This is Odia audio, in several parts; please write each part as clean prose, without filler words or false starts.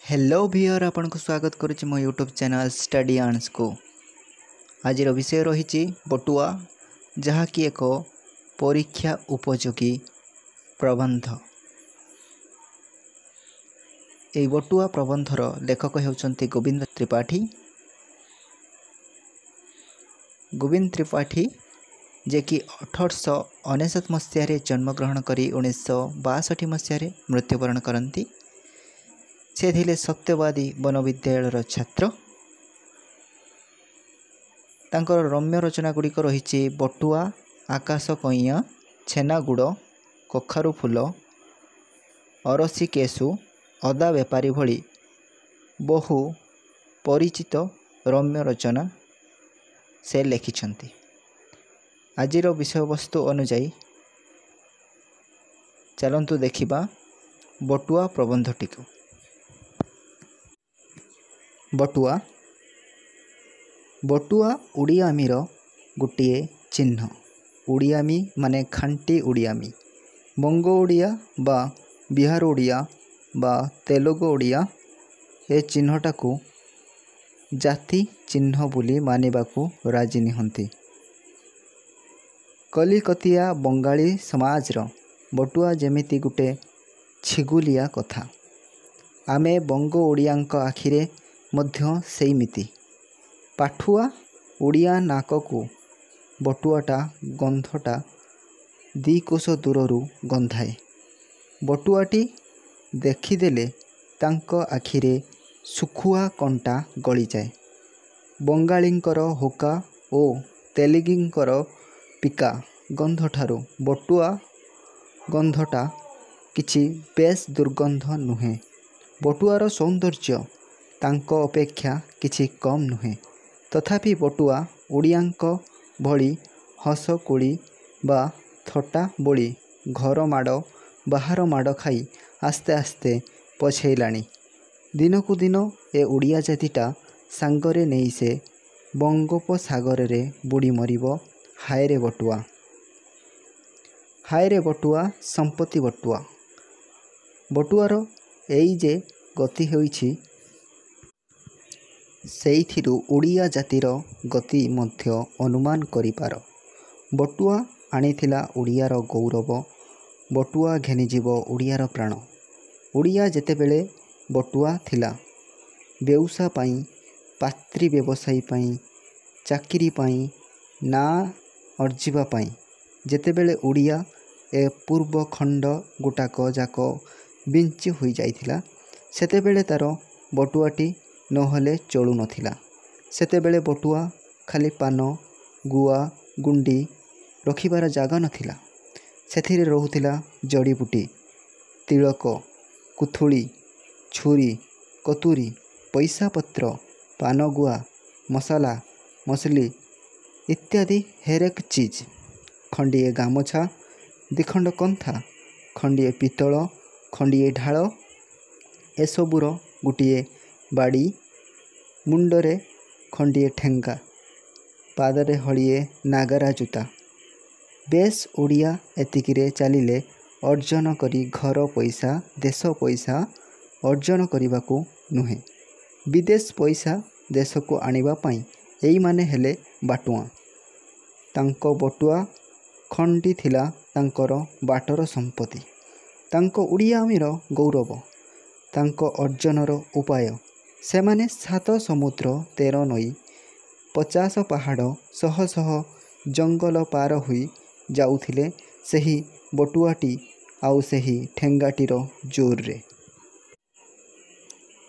हेलो भियर आपन को स्वागत करुच्ची मो यूट्यूब चैनल स्टडी आर्ट्स को। आज विषय रही बटुआ जहाँकि एक परीक्षा उपयोगी प्रबंध। ये बटुआ प्रबंधर लेखक होउछंती गोविंद त्रिपाठी। गोविंद त्रिपाठी जे कि 1899 मसीह जन्मग्रहण करी 1962 मसीह मृत्युवरण करती। से थिले सत्यवादी वन विद्यालय छात्र। तांकर रम्य रचना गुड़िक रही बटुआ, आकाश कइया, छेनागुड़, कखारू फूल, अरसी केसु, अदा बेपारी भली बहु परिचित रम्य रचना से लिखिछंती। आजिर विषय वस्तु अनुजाई चलंतु देखिबा बटुआ प्रबंधटी को। बटुआ बटुआ उड़ियामीर गोटे चिन्ह। उड़ियामी माने खांटी उड़ियामी। बंग ओडिया बा बिहार ओडिया बा तेलुगु ओडिया ए चिन्हटा को जाति चिन्ह बोली मानिबाकू राजी निहंती। कलिकतिया बंगाली समाजर बटुआ जेमिति गोटे छिगुलिया कथा। आमे बंग ओडियांक आखिरे मध्य सेमिति। पाठुआ ओडिया नाककू बटुआटा गंधटा दिकोश दूररू गंधाए। बटुआटी देखिदेले तांको आखिरे सुखुआ कंटा गली जाए। बंगालींकर हुक्का ओ तेलुगुंकर पिका गंधठारू बटुआ गंधटा किछि बेस दुर्गंध नुहे। बटुआर सौंदर्य तांको अपेक्षा किछि कम नुहे। तथापि बटुआ ओडियांक भली हसकुड़ी बा थट्टा बोली घर माड़ बाहर माड़ खाई आस्ते आस्ते पछेलाणी। दिनकू दिन ए ओडिया जातिटा सांगरे नहीं से बंगोपसागर रे बुड़ी मरिबो। हाय रे बटुआ, हाय रे बटुआ, संपत्ति बटुआ। बटुआर एई जे गति होइछि सेइथिरु ओडिया जातिर गति मध्य अनुमान करिपार। बटुआ आनिथिला ओडियार गौरव। बटुआ घेनिजीव ओडियार प्राण। ओडिया जेतेबेले बटुआ थिला बेउसा पाई, पात्री व्यवसायी पाई, चाकरी पाई, ना अर्जिबा पाई जेतेबेले ओडिया ए पूर्व खंड गोटाक जाक बिंची होई जाइथिला सेतेबेले तार बटुआटी नहले चलु नथिला। सेतेबेले बटुआ खाली पान, गुआ, गुंडी रखिबार जागा नथिला। सेथिरे रहुथिला जड़ीबुटी, तिलक, कुथुड़ी, छुरी, कतुरी, पैसा पत्र, पान गुआ, मसाला मसली इत्यादि हेरेक चीज। खंडिए गामछा, दिखंड कंथा, खंडिए पितल, खंडिए ढाल एसबुर गोटिए बाड़ी, मुंडरे खंडिए ठेंगा, पादरे हलिए नागरा जूता। बेस ओडिया एतिकिरे चलिले अर्जन करी घर पैसा, देश पैसा अर्जन करने नुहे, विदेश पैसा देश को आनिबा पाई एई माने हेले बाटुआ। तांको बटुआ खंडी थिला तांकर बाटर संपत्ति। तांको उड़ियामीर गौरव, तांको अर्जनर उपाय। सेमाने 7 समुद्र 13 नई 50 पहाड़ शह शह जंगल पार हुई जाउथिले सेही बटुआटी आउ सेही ठेंगाटीर जोर रे।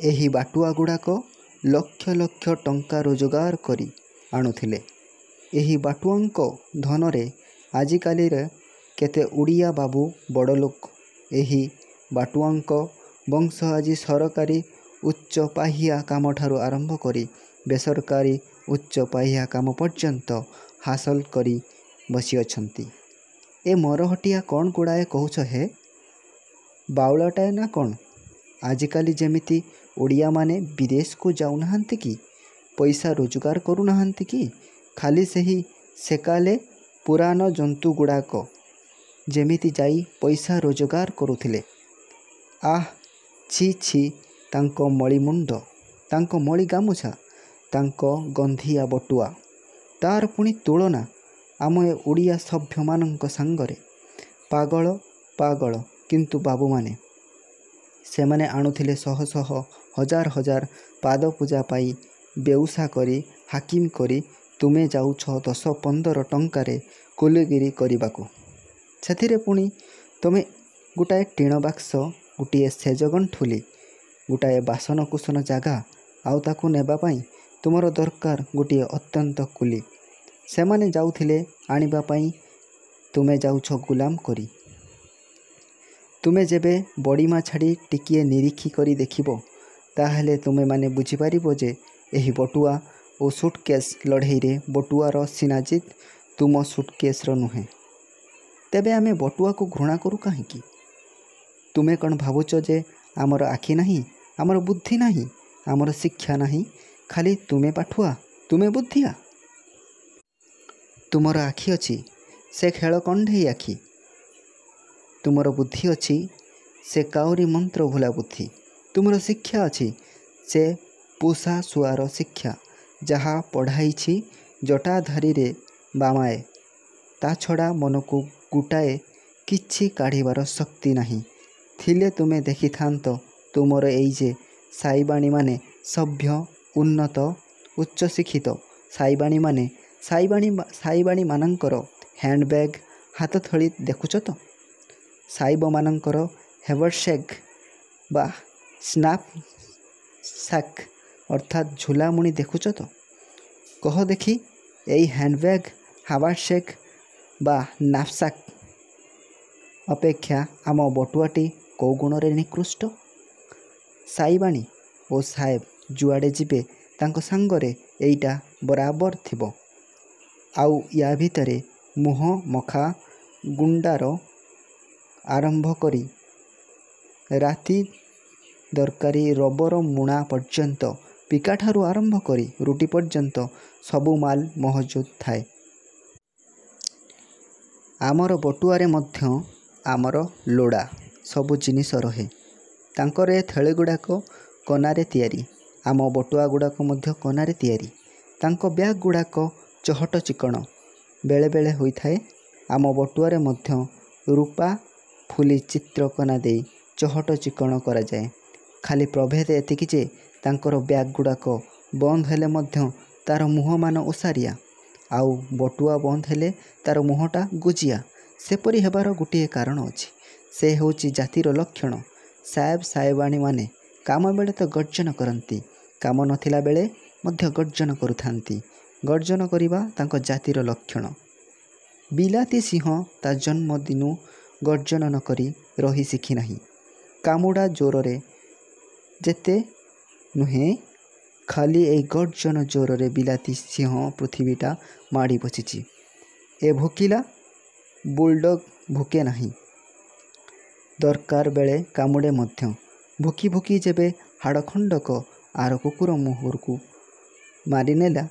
एही बाटुआ गुड़ाक लक्ष लक्ष टंका रोजगार करी आणुथिले। एही बाटुआंक धनरे आजिकाली रे केते उड़िया बाबू बड़ लोक। एही बाटुआंक वंश आज सरकारी उच्च पाहिया काम ठारू आरंभ करी बेसरकारी उच्च पाहिया काम पर्यंत हासिल करी बसी अछंती। ए मरहटिया कौन गुड़ाए कहूछ हे, बाउलाटाए ना कौन? आजिकाली जेमिति ओडिया माने विदेश को जाऊ नाहंती कि, पैसा रोजगार करू नाहंती कि, खाली सही सेकाले पुरान जंतु गुड़ाक जेमिति जाई पैसा रोजगार करुथिले। आह छी छी ତାଙ୍କ ମଳି ମୁଣ୍ଡ, ତାଙ୍କ ମଳି ଗାମୁଛା, ତାଙ୍କ ଗନ୍ଧିଆ ବଟୁଆ। ତାର ପୁଣି ତୁଳନା ଆମ ଏ ଓଡ଼ିଆ ସଭ୍ୟମାନଙ୍କ ସାଙ୍ଗରେ। ପାଗଳ ପାଗଳ କିନ୍ତୁ ବାବୁମାନେ। ସେମାନେ ଆଣୁଥିଲେ ଶହ ଶହ ହଜାର ହଜାର ପାଦ ପୂଜା ପାଇ ବେଉସା କରି ହାକିମ କରି ତୁମେ ଯାଉଛ 10-15 ଟଙ୍କାରେ କୁଲିଗିରି କରିବାକୁ। ସେଥିରେ ପୁଣି ତୁମେ ଗୋଟାଏ ଟିଣ ବାକ୍ସ, ଗୋଟିଏ ସେଜ ଗଣ୍ଠୁଲି, ଗୋଟାଏ ବାସନକୁସନ ଜାଗା, ଆଉ ତାକୁ ନେବା ପାଇଁ ତୁମର ଦରକାର ଗୋଟିଏ ଅତ୍ୟନ୍ତ କୁଲି। ସେମାନେ ଯାଉଥିଲେ ଆଣିବା ପାଇଁ, ତୁମେ ଯାଉଛ ଗୁଲାମ କରି। ତୁମେ ଯେବେ ବଡ଼ିମା ଛାଡ଼ି ଟିକିଏ ନିରୀଖି କରି ଦେଖିବ, ତାହେଲେ ତୁମେମାନେ ବୁଝିପାରିବ ଯେ ଏହି ବଟୁଆ ଓ ସୁଟକେସ୍ ଲଢ଼େଇରେ ବଟୁଆର ସିନା ଜିତ୍, ତୁମ ସୁଟକେସ୍ର ନୁହେଁ। ତେବେ ଆମେ ବଟୁଆକୁ ଘୃଣା କରୁ କାହିଁକି? ତୁମେ କ'ଣ ଭାବୁଛ ଯେ ଆମର ଆଖି ନାହିଁ, ଆମର ବୁଦ୍ଧି ନାହିଁ, ଆମର ଶିକ୍ଷା ନାହିଁ? ଖାଲି ତୁମେ ପାଠୁଆ, ତୁମେ ବୁଦ୍ଧିଆ। ତୁମର ଆଖି ଅଛି, ସେ ଖେଳ କଣ୍ଢେଇ ଆଖି। ତୁମର ବୁଦ୍ଧି ଅଛି, ସେ କାଉରି ମନ୍ତ୍ର ଭୁଲା ବୁଦ୍ଧି। ତୁମର ଶିକ୍ଷା ଅଛି, ସେ ପୋଷା ଶୁଆର ଶିକ୍ଷା, ଯାହା ପଢ଼ାଇଛି ଜଟାଧାରୀରେ ବାମାଏ। ତା ଛଡ଼ା ମନକୁ ଗୋଟାଏ କିଛି କାଢ଼ିବାର ଶକ୍ତି ନାହିଁ। ଥିଲେ ତୁମେ ଦେଖିଥାନ୍ତ ତୁମର ଏଇ ଯେ ସାଇବାଣୀମାନେ, ସଭ୍ୟ, ଉନ୍ନତ, ଉଚ୍ଚଶିକ୍ଷିତ ସାଇବାଣୀମାନେ, ସାଇବାଣୀମାନଙ୍କର ହ୍ୟାଣ୍ଡବ୍ୟାଗ୍, ହାତଥଳି ଦେଖୁଛ ତ? ସାଇବମାନଙ୍କର ହେଭରସେକ୍ ବା ସ୍ନାପସାକ୍ ଅର୍ଥାତ୍ ଝୁଲାମୁଣି ଦେଖୁଛ ତ? କହ ଦେଖି, ଏଇ ହ୍ୟାଣ୍ଡବ୍ୟାଗ୍, ହାୱାରସେକ୍ ବା ନାପସାକ୍ ଅପେକ୍ଷା ଆମ ବଟୁଆଟି କେଉଁ ଗୁଣରେ ନିକୃଷ୍ଟ? ସାଇବାଣୀ ଓ ସାହେବ ଯୁଆଡ଼େ ଯିବେ ତାଙ୍କ ସାଙ୍ଗରେ ଏଇଟା ବରାବର ଥିବ। ଆଉ ୟା ଭିତରେ ମୁହଁ ମଖା ଗୁଣ୍ଡାର ଆରମ୍ଭ କରି ରାତି ଦରକାରୀ ରବର ମୁଣା ପର୍ଯ୍ୟନ୍ତ, ପିକାଠାରୁ ଆରମ୍ଭ କରି ରୁଟି ପର୍ଯ୍ୟନ୍ତ ସବୁ ମାଲ ମହଜୁଦ ଥାଏ। ଆମର ବଟୁଆରେ ମଧ୍ୟ ଆମର ଲୋଡ଼ା ସବୁ ଜିନିଷ ରହେ। ତାଙ୍କର ଏ ଥଳିଗୁଡ଼ାକ କନାରେ ତିଆରି, ଆମ ବଟୁଆଗୁଡ଼ାକ ମଧ୍ୟ କନାରେ ତିଆରି। ତାଙ୍କ ବ୍ୟାଗ୍ ଗୁଡ଼ାକ ଚହଟ ଚିକ୍କଣ ବେଳେବେଳେ ହୋଇଥାଏ। ଆମ ବଟୁଆରେ ମଧ୍ୟ ରୂପା ଫୁଲି ଚିତ୍ର କନା ଦେଇ ଚହଟ ଚିକ୍କଣ କରାଯାଏ। ଖାଲି ପ୍ରଭେଦ ଏତିକି ଯେ ତାଙ୍କର ବ୍ୟାଗ୍ ଗୁଡ଼ାକ ବନ୍ଦ ହେଲେ ମଧ୍ୟ ତାର ମୁହଁମାନ ଓସାରିଆ, ଆଉ ବଟୁଆ ବନ୍ଦ ହେଲେ ତାର ମୁହଁଟା ଗୁଜିଆ। ସେପରି ହେବାର ଗୋଟିଏ କାରଣ ଅଛି। ସେ ହେଉଛି ଜାତିର ଲକ୍ଷଣ। ସାହେବ ସାହେବାଣୀମାନେ କାମ ବେଳେ ତ ଗର୍ଜନ କରନ୍ତି, କାମ ନଥିଲା ବେଳେ ମଧ୍ୟ ଗର୍ଜନ କରୁଥାନ୍ତି। ଗର୍ଜନ କରିବା ତାଙ୍କ ଜାତିର ଲକ୍ଷଣ। ବିଲାତି ସିଂହ ତା ଜନ୍ମଦିନୁ ଗର୍ଜନ ନ କରି ରହି ଶିଖିନାହିଁ। କାମୁଡ଼ା ଜୋରରେ ଯେତେ ନୁହେଁ, ଖାଲି ଏଇ ଗର୍ଜନ ଜୋରରେ ବିଲାତି ସିଂହ ପୃଥିବୀଟା ମାଡ଼ି ବସିଛି। ଏ ଭୋକିଲା ବୁଲଡଗ୍ ଭୋକେ ନାହିଁ, ଦରକାର ବେଳେ କାମୁଡ଼େ ମଧ୍ୟ। ଭୋକି ଭୋକି ଯେବେ ହାଡ଼ ଖଣ୍ଡକ ଆର କୁକୁର ମୁହଁକୁ ମାରିନେଲା,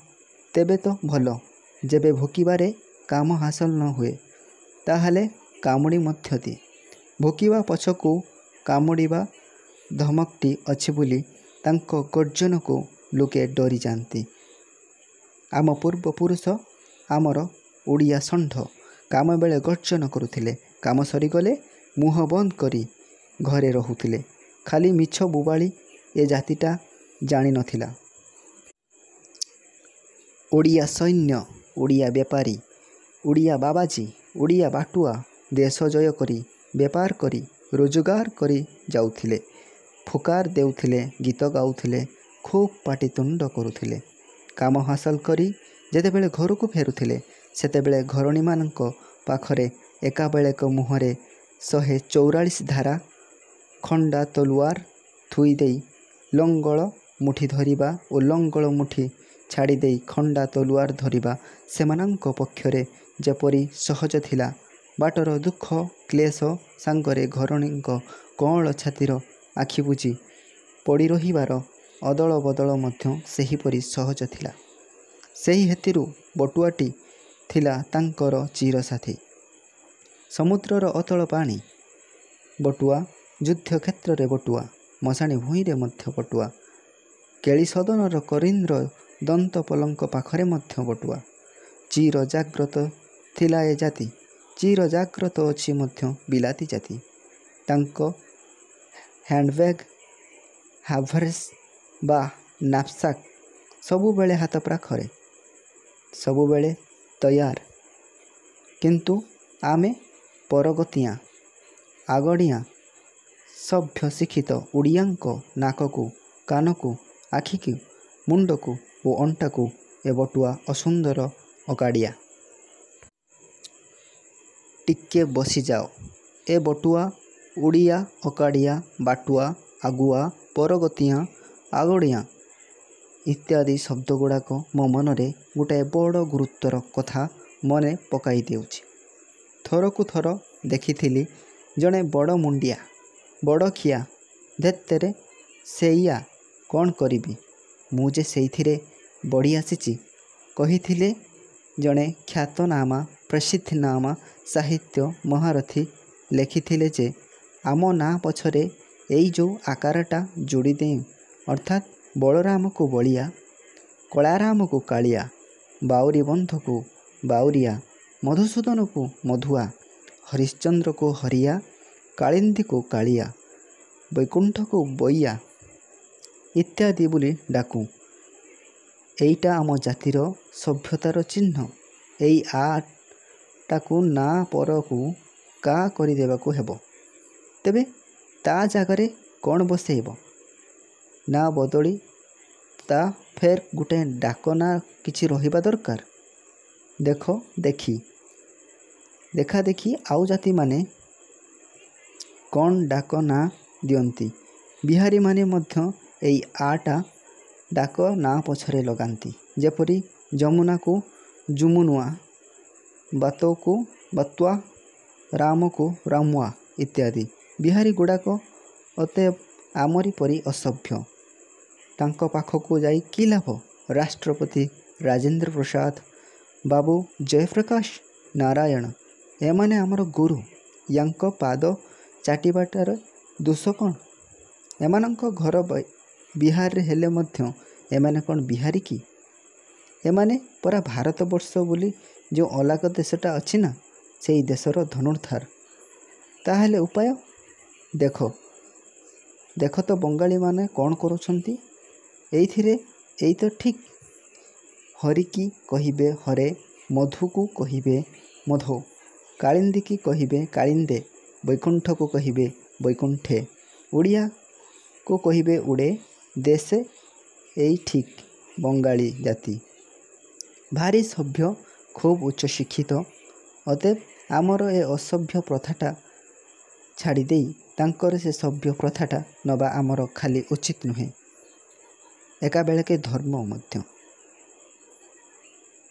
ତେବେ ତ ଭଲ। ଯେବେ ଭୋକିବାରେ କାମ ହାସଲ ନ ହୁଏ, ତାହେଲେ କାମୁଡ଼ି ମଧ୍ୟ ଦିଏ। ଭୋକିବା ପଛକୁ କାମୁଡ଼ିବା ଧମକଟି ଅଛି ବୋଲି ତାଙ୍କ ଗର୍ଜନକୁ ଲୋକେ ଡରିଯାଆନ୍ତି। ଆମ ପୂର୍ବପୁରୁଷ, ଆମର ଓଡ଼ିଆ ଷଣ୍ଢ କାମ ବେଳେ ଗର୍ଜନ କରୁଥିଲେ, କାମ ସରିଗଲେ ମୁହଁ ବନ୍ଦ କରି ଘରେ ରହୁଥିଲେ। ଖାଲି ମିଛ ବୋବାଳି ଏ ଜାତିଟା ଜାଣିନଥିଲା। ଓଡ଼ିଆ ସୈନ୍ୟ, ଓଡ଼ିଆ ବେପାରୀ, ଓଡ଼ିଆ ବାବାଜୀ, ଓଡ଼ିଆ ବାଟୁଆ ଦେଶ ଜୟ କରି, ବେପାର କରି, ରୋଜଗାର କରି ଯାଉଥିଲେ। ଫୁକାର ଦେଉଥିଲେ, ଗୀତ ଗାଉଥିଲେ, ଖୁବ୍ ପାଟିତୁଣ୍ଡ କରୁଥିଲେ। କାମ ହାସଲ କରି ଯେତେବେଳେ ଘରକୁ ଫେରୁଥିଲେ, ସେତେବେଳେ ଘରଣୀମାନଙ୍କ ପାଖରେ ଏକାବେଳେକ ମୁହଁରେ 144 ଧାରା, ଖଣ୍ଡା ତଲୁଆର ଥୋଇଦେଇ ଲଙ୍ଗଳ ମୁଠି ଧରିବା ଓ ଲଙ୍ଗଳ ମୁଠି ଛାଡ଼ିଦେଇ ଖଣ୍ଡା ତଲୁଆର ଧରିବା ସେମାନଙ୍କ ପକ୍ଷରେ ଯେପରି ସହଜ ଥିଲା, ବାଟର ଦୁଃଖ କ୍ଲେଶ ସାଙ୍ଗରେ ଘରଣୀଙ୍କ କଅଁଳ ଛାତିର ଆଖି ବୁଜି ପଡ଼ି ରହିବାର ଅଦଳ ବଦଳ ମଧ୍ୟ ସେହିପରି ସହଜ ଥିଲା। ସେହି ହେତୁରୁ ବଟୁଆଟି ଥିଲା ତାଙ୍କର ଚିରସାଥୀ। ସମୁଦ୍ରର ଅତଳ ପାଣି ବଟୁଆ, ଯୁଦ୍ଧକ୍ଷେତ୍ରରେ ବଟୁଆ, ମଶାଣି ଭୂଇଁରେ ମଧ୍ୟ ବଟୁଆ। କେଳି ସଦନର କରୀନ୍ଦ୍ର ଦନ୍ତ ପଲଙ୍କ ପାଖରେ ମଧ୍ୟ ବଟୁଆ। ଚିର ଜାଗ୍ରତ ଥିଲା ଏ ଜାତି, ଚିର ଜାଗ୍ରତ ଅଛି ମଧ୍ୟ ବିଲାତି ଜାତି। ତାଙ୍କ ହ୍ୟାଣ୍ଡବ୍ୟାଗ୍, ହାଭର୍ସ ବା ନାପସାକ୍ ସବୁବେଳେ ହାତ ପାଖରେ, ସବୁବେଳେ ତୟାର। କିନ୍ତୁ ଆମେ ପରଗତିଆଁ, ଆଗଡ଼ିଆଁ, ସଭ୍ୟ ଶିକ୍ଷିତ ଓଡ଼ିଆଙ୍କ ନାକକୁ, କାନକୁ, ଆଖିକୁ, ମୁଣ୍ଡକୁ ଓ ଅଣ୍ଟାକୁ ଏ ବଟୁଆ ଅସୁନ୍ଦର ଅଗାଡ଼ିଆ। ଟିକେ ବସିଯାଅ। ଏ ବଟୁଆ, ଓଡ଼ିଆ, ଅକାଡ଼ିଆ, ବାଟୁଆ, ଆଗୁଆ, ପରଗତିଆଁ, ଆଗଡ଼ିଆଁ ଇତ୍ୟାଦି ଶବ୍ଦଗୁଡ଼ାକ ମୋ ମନରେ ଗୋଟାଏ ବଡ଼ ଗୁରୁତ୍ୱର କଥା ମନେ ପକାଇ ଦେଉଛି। ଥରକୁ ଥର ଦେଖିଥିଲି ଜଣେ ବଡ଼ ମୁଣ୍ଡିଆ, ବଡ଼ଖିଆ, ଧେତ୍ତେରେ ସେଇଆ କ'ଣ କରିବି, ମୁଁ ଯେ ସେଇଥିରେ ବଢ଼ି ଆସିଛି, କହିଥିଲେ ଜଣେ ଖ୍ୟାତନାମା ପ୍ରସିଦ୍ଧନାମା ସାହିତ୍ୟ ମହାରଥୀ। ଲେଖିଥିଲେ ଯେ ଆମ ନାଁ ପଛରେ ଏଇ ଯେଉଁ ଆକାରଟା ଯୋଡ଼ି ଦେଉଁ, ଅର୍ଥାତ୍ ବଳରାମକୁ ବଳିଆ, କଳାରାମକୁ କାଳିଆ, ବାଉରୀ ବନ୍ଧକୁ ବାଉରିଆ, ମଧୁସୂଦନକୁ ମଧୁଆ, ହରିଶ୍ଚନ୍ଦ୍ରକୁ ହରିଆ, କାଳିନ୍ଦୀକୁ କାଳିଆ, ବୈକୁଣ୍ଠକୁ ବଇଆ ଇତ୍ୟାଦି ବୋଲି ଡାକୁଁ। ଏଇଟା ଆମ ଜାତିର ସଭ୍ୟତାର ଚିହ୍ନ। ଏଇ ଟାକୁ ନାଁ ପରକୁ କା କରିଦେବାକୁ ହେବ। ତେବେ ତା ଜାଗାରେ କ'ଣ ବସେଇବ? ନାଁ ବଦଳି ତା ଫେର୍ ଗୋଟାଏ ଡାକ ନାଁ କିଛି ରହିବା ଦରକାର। ଦେଖାଦେଖି ଆଉ ଜାତିମାନେ କ'ଣ ଡାକ ନାଁ ଦିଅନ୍ତି। ବିହାରୀମାନେ ମଧ୍ୟ ଏଇ ଟା ଡାକ ନାଁ ପଛରେ ଲଗାନ୍ତି। ଯେପରି ଯମୁନାକୁ ଯୁମୁନୁଆ, ବାତକୁ ବାତୁଆ, ରାମକୁ ରାମୁଆ ଇତ୍ୟାଦି। ବିହାରୀ ଗୁଡ଼ାକ ଅତଏବ ଆମରି ପରି ଅସଭ୍ୟ। ତାଙ୍କ ପାଖକୁ ଯାଇ କି ଲାଭ? ରାଷ୍ଟ୍ରପତି ରାଜେନ୍ଦ୍ର ପ୍ରସାଦ, ବାବୁ ଜୟପ୍ରକାଶ ନାରାୟଣ ଏମାନେ ଆମର ଗୁରୁ। ୟାଙ୍କ ପାଦ ଚାଟିବାଟାରେ ଦୋଷ କ'ଣ? ଏମାନଙ୍କ ଘର ବିହାରରେ ହେଲେ ମଧ୍ୟ ଏମାନେ କ'ଣ ବିହାରୀ କି? ଏମାନେ ପରା ଭାରତବର୍ଷ ବୋଲି ଯେଉଁ ଅଲଗା ଦେଶଟା ଅଛି ନା, ସେଇ ଦେଶର ଧନୁର୍ଦ୍ଧାର। ତାହେଲେ ଉପାୟ? ଦେଖ ତ ବଙ୍ଗାଳୀମାନେ କ'ଣ କରୁଛନ୍ତି। ଏଇଥିରେ ଏଇ ତ ଠିକ୍। ହରିକି କହିବେ ହରେ, ମଧୁକୁ କହିବେ ମଧୋ, କାଳିନ୍ଦୀକି କହିବେ କାଳିନ୍ଦେ, ବୈକୁଣ୍ଠକୁ କହିବେ ବୈକୁଣ୍ଠେ, ଓଡ଼ିଆକୁ କହିବେ ଉଡ଼େ ଦେଶେ। ଏଇ ଠିକ୍ ବଙ୍ଗାଳୀ ଜାତି। ଭାରି ସଭ୍ୟ, ଖୁବ୍ ଉଚ୍ଚ ଶିକ୍ଷିତ। ଅତଏବ ଆମର ଏ ଅସଭ୍ୟ ପ୍ରଥାଟା ଛାଡ଼ିଦେଇ ତାଙ୍କର ସେ ସଭ୍ୟ ପ୍ରଥାଟା ନେବା ଆମର ଖାଲି ଉଚିତ ନୁହେଁ, ଏକାବେଳକେ ଧର୍ମ ମଧ୍ୟ।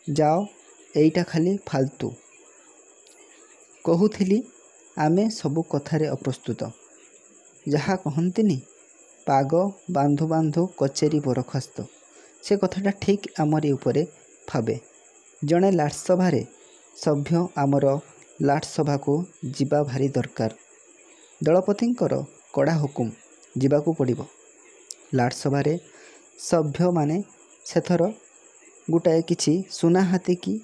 ଯାଅ, ଏଇଟା ଖାଲି ଫାଲତୁ। କହୁଥିଲି ଆମେ ସବୁ କଥାରେ ଅପ୍ରସ୍ତୁତ। ଯାହା କହନ୍ତିନି, ପାଗ ବାନ୍ଧୁ ବାନ୍ଧୁ କଚେରୀ ବରଖାସ୍ତ, ସେ କଥାଟା ଠିକ୍ ଆମରି ଉପରେ ଫାବେ। ଜଣେ ଲାଟସଭାରେ ସଭ୍ୟ ଆମର ଲାଟସଭାକୁ ଯିବା ଭାରି ଦରକାର। ଦଳପତିଙ୍କର କଡ଼ା ହୁକୁମ, ଯିବାକୁ ପଡ଼ିବ। ଲାଟସଭାରେ ସଭ୍ୟମାନେ ସେଥର ଗୋଟାଏ କିଛି ସୁନାହାତୀ କି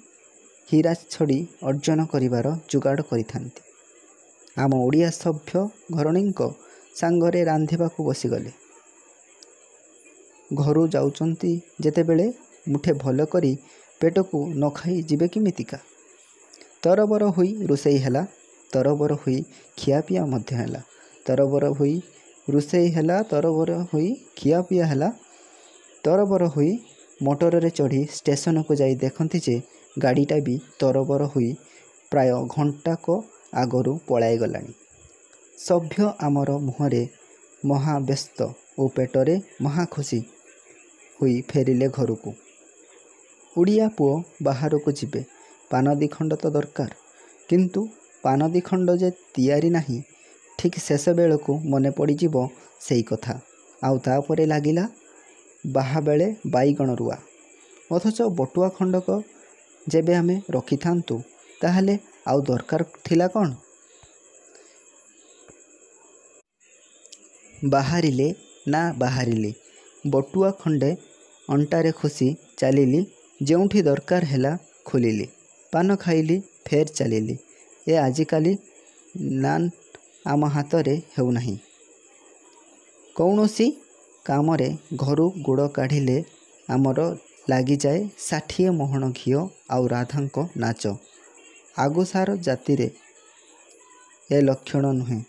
ହୀରା ଛଡ଼ି ଅର୍ଜନ କରିବାର ଯୋଗାଡ଼ କରିଥାନ୍ତି। ଆମ ଓଡ଼ିଆ ସଭ୍ୟ ଘରଣୀଙ୍କ ସାଙ୍ଗରେ ରାନ୍ଧିବାକୁ ବସିଗଲେ। ଘରୁ ଯାଉଛନ୍ତି ଯେତେବେଳେ ମୁଠେ ଭଲ କରି ପେଟକୁ ନ ଖାଇ ଯିବେ କେମିତିକା? ତରବର ହୋଇ ରୋଷେଇ ହେଲା, ତରବର ହୋଇ ଖିଆପିଆ ମଧ୍ୟ ହେଲା। ତରବର ହୋଇ ରୋଷେଇ ହେଲା, ତରବର ହୋଇ ଖିଆପିଆ ହେଲା। ତରବର ହୋଇ ମୋଟରରେ ଚଢ଼ି ଷ୍ଟେସନକୁ ଯାଇ ଦେଖନ୍ତି ଯେ ଗାଡ଼ିଟା ବି ତରବର ହୋଇ ପ୍ରାୟ ଘଣ୍ଟାକ ଆଗରୁ ପଳାଇ ଗଲାଣି। ସଭ୍ୟ ଆମର ମୁହଁରେ ମହା ବ୍ୟସ୍ତ ଓ ପେଟରେ ମହା ଖୁସି ହୋଇ ଫେରିଲେ ଘରକୁ। ଓଡ଼ିଆ ପୁଅ ବାହାରକୁ ଯିବେ, ପାନ ଦିଖଣ୍ଡ ତ ଦରକାର। କିନ୍ତୁ ପାନ ଦିଖଣ୍ଡ ଯେ ତିଆରି ନାହିଁ, ଠିକ୍ ଶେଷ ବେଳକୁ ମନେ ପଡ଼ିଯିବ ସେଇ କଥା। ଆଉ ତାପରେ ଲାଗିଲା ବାହାବେଳେ ବାଇଗଣ ରୁଆ। ଅଥଚ ବଟୁଆ ଖଣ୍ଡକ ଯେବେ ଆମେ ରଖିଥାନ୍ତୁ, ତାହେଲେ ଆଉ ଦରକାର ଥିଲା କ'ଣ? ବାହାରିଲେ ନା ବାହାରିଲି। ବଟୁଆ ଖଣ୍ଡେ ଅଣ୍ଟାରେ ଖୋସି ଚାଲିଲି। ଯେଉଁଠି ଦରକାର ହେଲା ଖୋଲିଲି। ପାନ ଖାଇଲି, ଫେର ଚାଲିଲି। ଆଜିକାଲି ନାନ୍ ଆମ ହାତରେ ହେଉନାହିଁ। କୌଣସି କାମରେ ଘରୁ ଗୋଡ଼ କାଢ଼ିଲେ ଆମର ଲାଗିଯାଏ 60 ମହଣ ଘିଅ ଆଉ ରାଧାଙ୍କ ନାଚ। ଆଗୁସାର ଜାତିରେ ଏ ଲକ୍ଷଣ ନୁହେଁ।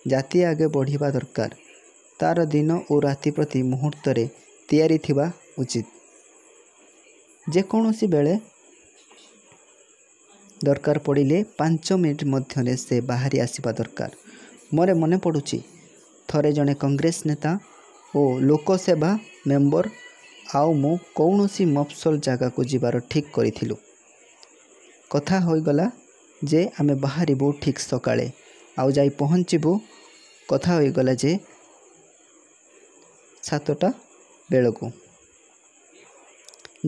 ଜାତି ଆଗେ ବଢ଼ିବା ଦରକାର। ତା'ର ଦିନ ଓ ରାତି ପ୍ରତି ମୁହୂର୍ତ୍ତରେ ତିଆରି ଥିବା ଉଚିତ। ଯେକୌଣସି ବେଳେ ଦରକାର ପଡ଼ିଲେ 5 ମିନିଟ୍ ମଧ୍ୟରେ ସେ ବାହାରି ଆସିବା ଦରକାର। ମୋର ମନେ ପଡ଼ୁଛି, ଥରେ ଜଣେ କଂଗ୍ରେସ ନେତା ଓ ଲୋକସେବା ମେମ୍ବର ଆଉ ମୁଁ କୌଣସି ମଫସଲ ଜାଗାକୁ ଯିବାର ଠିକ୍ କରିଥିଲୁ। କଥା ହୋଇଗଲା ଯେ ଆମେ ବାହାରିବୁ ଠିକ୍ ସକାଳେ, ଆଉ ଯାଇ ପହଞ୍ଚିବୁ କଥା ହୋଇଗଲା ଯେ 7ଟା ବେଳକୁ।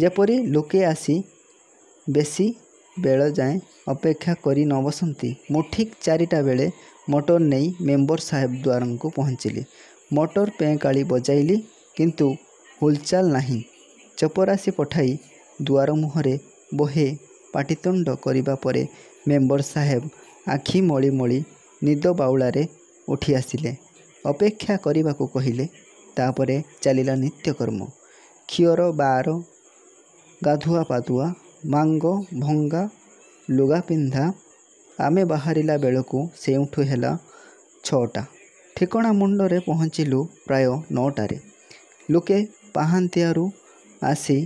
ଯେପରି ଲୋକେ ଆସି ବେଶୀ ବେଳ ଯାଏଁ ଅପେକ୍ଷା କରି ନ ବସନ୍ତି। ମୁଁ ଠିକ୍ 4ଟା ବେଳେ ମଟର ନେଇ ମେମ୍ବର ସାହେବ ଦ୍ୱାରଙ୍କୁ ପହଞ୍ଚିଲି। ମଟର ପେଁକାଳି ବଜାଇଲି, କିନ୍ତୁ ହୁଲଚାଲ ନାହିଁ। ଚପରାସୀ ପଠାଇ ଦୁଆର ମୁହଁରେ ବହେ ପାଟିତୁଣ୍ଡ କରିବା ପରେ ମେମ୍ବର ସାହେବ ଆଖି ମଳି ମଳି ନିଦ ବାଉଳାରେ ଉଠି ଆସିଲେ। ଅପେକ୍ଷା କରିବାକୁ କହିଲେ। ତା'ପରେ ଚାଲିଲା ନିତ୍ୟକର୍ମ। ଖିଅର ବାର, ଗାଧୁଆ ପାଧୁଆ, ମାଙ୍ଗ ଭଙ୍ଗା, ଲୁଗା ପିନ୍ଧା। ଆମେ ବାହାରିଲା ବେଳକୁ ସେଉଠୁ ହେଲା 6ଟା। ଠିକଣା ମୁଣ୍ଡରେ ପହଞ୍ଚିଲୁ ପ୍ରାୟ 9ଟାରେ। ଲୋକେ ପାହାନ୍ତିଆରୁ ଆସି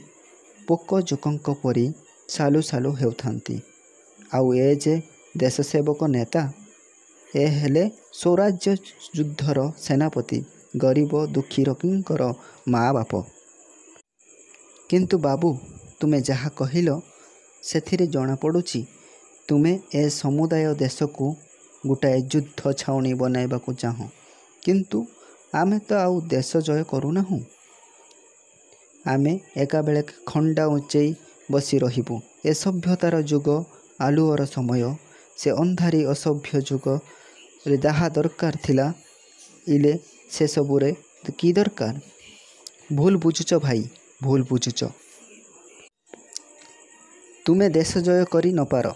ପୋକଜୋକଙ୍କ ପରି ସାଲୁ ସାଲୁ ହେଉଥାନ୍ତି। ଆଉ ଏ ଯେ ଦେଶସେବକ ନେତା, ଏ ହେଲେ ସ୍ୱରାଜ୍ୟ ଯୁଦ୍ଧର ସେନାପତି, ଗରିବ ଦୁଃଖୀ ରୋଗୀଙ୍କର ମା' ବାପ। କିନ୍ତୁ ବାବୁ, ତୁମେ ଯାହା କହିଲ, ସେଥିରେ ଜଣାପଡ଼ୁଛି ତୁମେ ଏ ସମୁଦାୟ ଦେଶକୁ ଗୋଟାଏ ଯୁଦ୍ଧ ଛାଉଣୀ ବନାଇବାକୁ ଚାହଁ। କିନ୍ତୁ ଆମେ ତ ଆଉ ଦେଶ ଜୟ କରୁନାହୁଁ। ଆମେ ଏକାବେଳକେ ଖଣ୍ଡା ଉଞ୍ଚେଇ ବସି ରହିବୁ। ଏ ସଭ୍ୟତାର ଯୁଗ, ଆଲୁଅର ସମୟ। ସେ ଅନ୍ଧାରି ଅସଭ୍ୟ ଯୁଗରେ ଯାହା ଦରକାର ଥିଲା, ଇଲେ ସେସବୁରେ କି ଦରକାର? ଭୁଲ ବୁଝୁଛ ଭାଇ, ଭୁଲ ବୁଝୁଛ। ତୁମେ ଦେଶ ଜୟ କରି ନ ପାର,